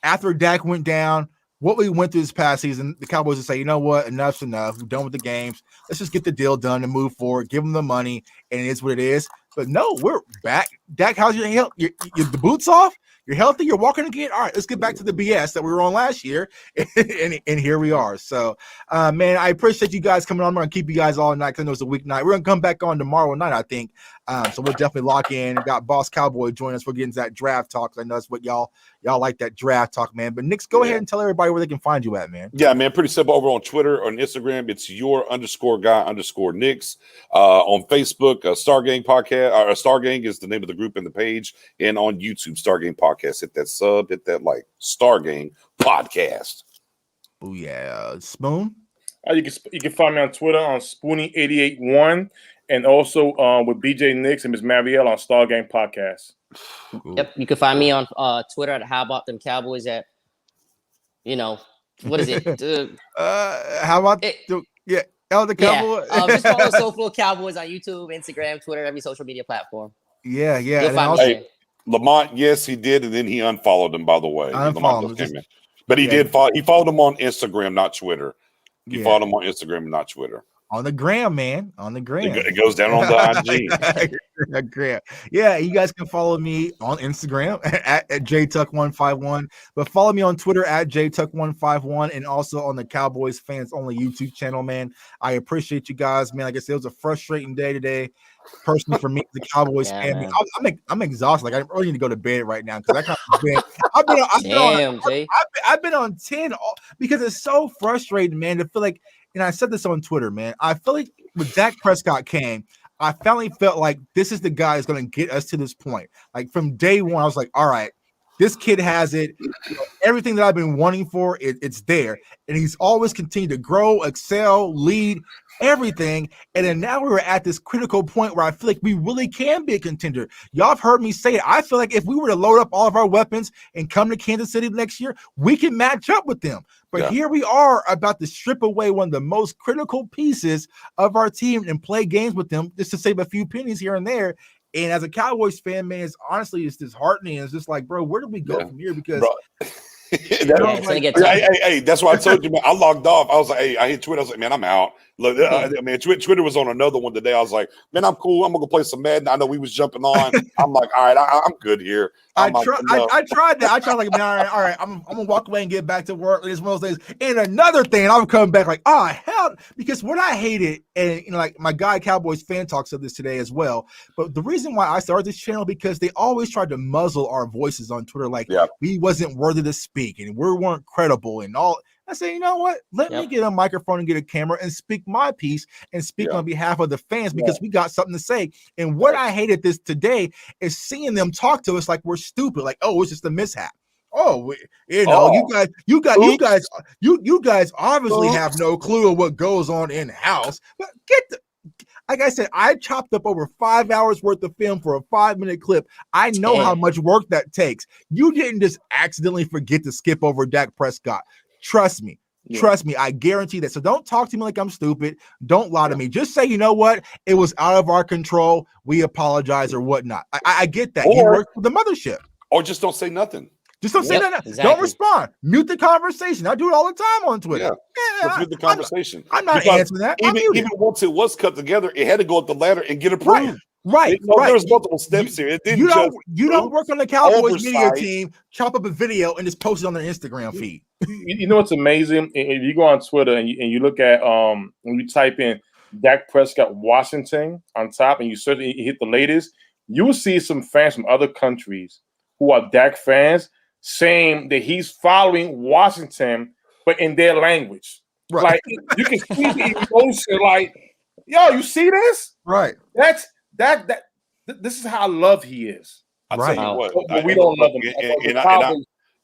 after Dak went down, what we went through this past season, the Cowboys would say, you know what, enough's enough. We're done with the games. Let's just get the deal done and move forward. Give them the money, and it is what it is. But no, we're back. Dak, how's your health? The boots off? You're healthy? You're walking again? All right, let's get back to the BS that we were on last year. and here we are. So, man, I appreciate you guys coming on. I'm going to keep you guys all night because I know it's a weeknight. We're going to come back on tomorrow night, I think. So we'll definitely lock in. We got Boss Cowboy join us. We're getting to that draft talk. I know that's what y'all like, that draft talk, man. But Nix, go ahead and tell everybody where they can find you at, man. Yeah, man, pretty simple. Over on Twitter or on Instagram, it's your_guy_Nix. On Facebook, Stargang Podcast, or Stargang is the name of the group and the page. And on YouTube, Stargang Podcast. Hit that sub, hit that like. Stargang Podcast. Oh yeah, Spoon. You can find me on Twitter on Spoonie881, and also with BJ Nix and Miss Marielle on Stargang Podcast. Yep, you can find me on Twitter at How About Them Cowboys at what is it? How about Elder Cowboy? Just follow Soulful Cowboys on YouTube, Instagram, Twitter, every social media platform. Yeah. You'll find me. Lamont, yes, he did, and then he unfollowed him, by the way. But he did follow. He followed him on Instagram, not Twitter. He followed him on Instagram and not Twitter. On the gram, man. On the gram. It goes down on the IG. Gram. Yeah, you guys can follow me on Instagram at JTuck151, but follow me on Twitter at JTuck151, and also on the Cowboys Fans Only YouTube channel, man. I appreciate you guys, man. Like I said, it was a frustrating day today. Personally, for me, the Cowboys fan, I'm exhausted. Like I really need to go to bed right now because I've been on 10 because it's so frustrating, man. To feel like, and I said this on Twitter, man. I feel like when Dak Prescott came, I finally felt like this is the guy who's going to get us to this point. Like from day one, I was like, all right, this kid has it. Everything that I've been wanting for, it's there. And he's always continued to grow, excel, lead, everything. And then now we're at this critical point where I feel like we really can be a contender. Y'all have heard me say it. I feel like if we were to load up all of our weapons and come to Kansas City next year, we can match up with them. But here we are about to strip away one of the most critical pieces of our team and play games with them just to save a few pennies here and there. And as a Cowboys fan, man, it's honestly, it's disheartening. It's just like, bro, where do we go from here? Because hey, that's why I told you, man. I logged off. I was like, hey, I hit Twitter. I was like, man, I'm out. Look, man, Twitter was on another one today. I was like, man, I'm cool. I'm gonna go play some Madden. I know we was jumping on. I'm like, all right, I'm good here. I tried that. I tried like, man, all right. I'm gonna walk away and get back to work. It's one of those days. And another thing, I'm coming back like, oh hell, because what I hated, and like my guy Cowboys fan talk said this today as well. But the reason why I started this channel because they always tried to muzzle our voices on Twitter, like we wasn't worthy to speak and we weren't credible and all. I say, you know what? Let me get a microphone and get a camera and speak my piece and speak on behalf of the fans because we got something to say. And what I hated this today is seeing them talk to us like we're stupid, like, oh, it's just a mishap. Oh, you guys obviously have no clue of what goes on in house. But like I said, I chopped up over 5 hours worth of film for a 5-minute clip. I know how much work that takes. You didn't just accidentally forget to skip over Dak Prescott. Trust me. Trust me. I guarantee that. So don't talk to me like I'm stupid. Don't lie to me. Just say, you know what? It was out of our control. We apologize or whatnot. I get that. You work for the mothership. Or just don't say nothing. Just don't say nothing. Exactly. Don't respond. Mute the conversation. I do it all the time on Twitter. Mute the conversation. I'm not answering that. Even once it was cut together, it had to go up the ladder and get approved. Right. There was multiple steps here. It didn't you don't work on the Cowboys media team, chop up a video, and just post it on their Instagram feed. You know what's amazing? If you go on Twitter and you look at when you type in Dak Prescott Washington on top and you hit the latest, you will see some fans from other countries who are Dak fans saying that he's following Washington, but in their language. Right. Like you can see the emotion, like, yo, you see this? Right. This is how loved he is. I'll tell you what, we don't love him.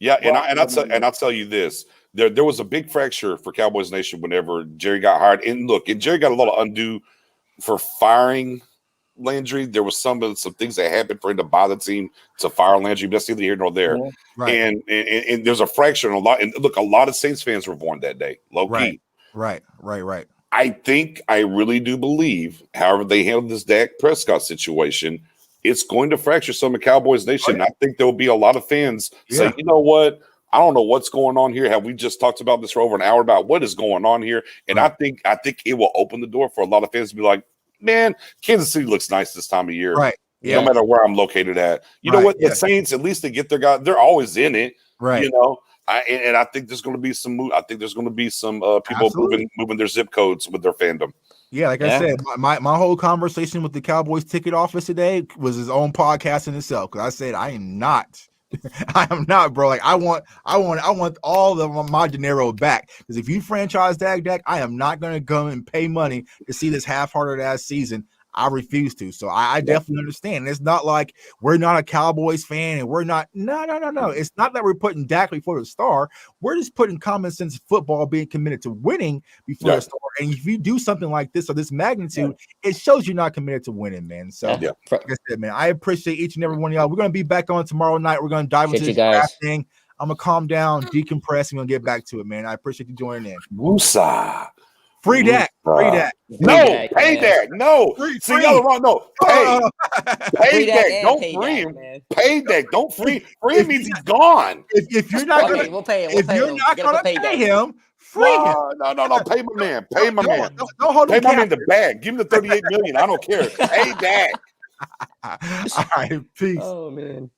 And I'll tell you this: there was a big fracture for Cowboys Nation whenever Jerry got hired. And look, and Jerry got a lot of undue for firing Landry. There was some things that happened for him to buy the team to fire Landry. But that's neither here nor there. Right. And there's a fracture in a lot. And look, a lot of Saints fans were born that day. Low key. Right. I really do believe, however they handle this Dak Prescott situation, it's going to fracture some of Cowboys Nation. I think there will be a lot of fans say, you know what? I don't know what's going on here. Have we just talked about this for over an hour about what is going on here? And I think it will open the door for a lot of fans to be like, man, Kansas City looks nice this time of year. Right. No matter where I'm located at. You know what? The Saints, at least they get their guy. They're always in it. Right. You know? I think there's going to be some. I think there's going to be some people moving their zip codes with their fandom. Yeah, like I said, my whole conversation with the Cowboys ticket office today was his own podcast in itself. Because I said I am not, bro. Like I want all of my dinero back. Because if you franchise Dak, I am not going to come and pay money to see this half-hearted ass season. I refuse to. So I definitely understand. It's not like we're not a Cowboys fan and we're not. No. It's not that we're putting Dak before the star. We're just putting common sense football, being committed to winning before the star. And if you do something like this or this magnitude, it shows you're not committed to winning, man. So like I said, man, I appreciate each and every one of y'all. We're going to be back on tomorrow night. We're going to dive into this draft thing. I'm going to calm down, decompress, and we're going to get back to it, man. I appreciate you joining in. Woosah. Free Dak. No, pay Dak. No. See, y'all wrong. No, pay Dak. Don't free him. Pay Dak. Don't free. Free means he's gone. If you're not going to, we'll pay him. If you're not going to pay him, free him. No. Pay my man. Pay my man. Don't hold him. Pay my man the bag. Give him the $38 million. I don't care. Pay Dak. All right. Peace. Oh man.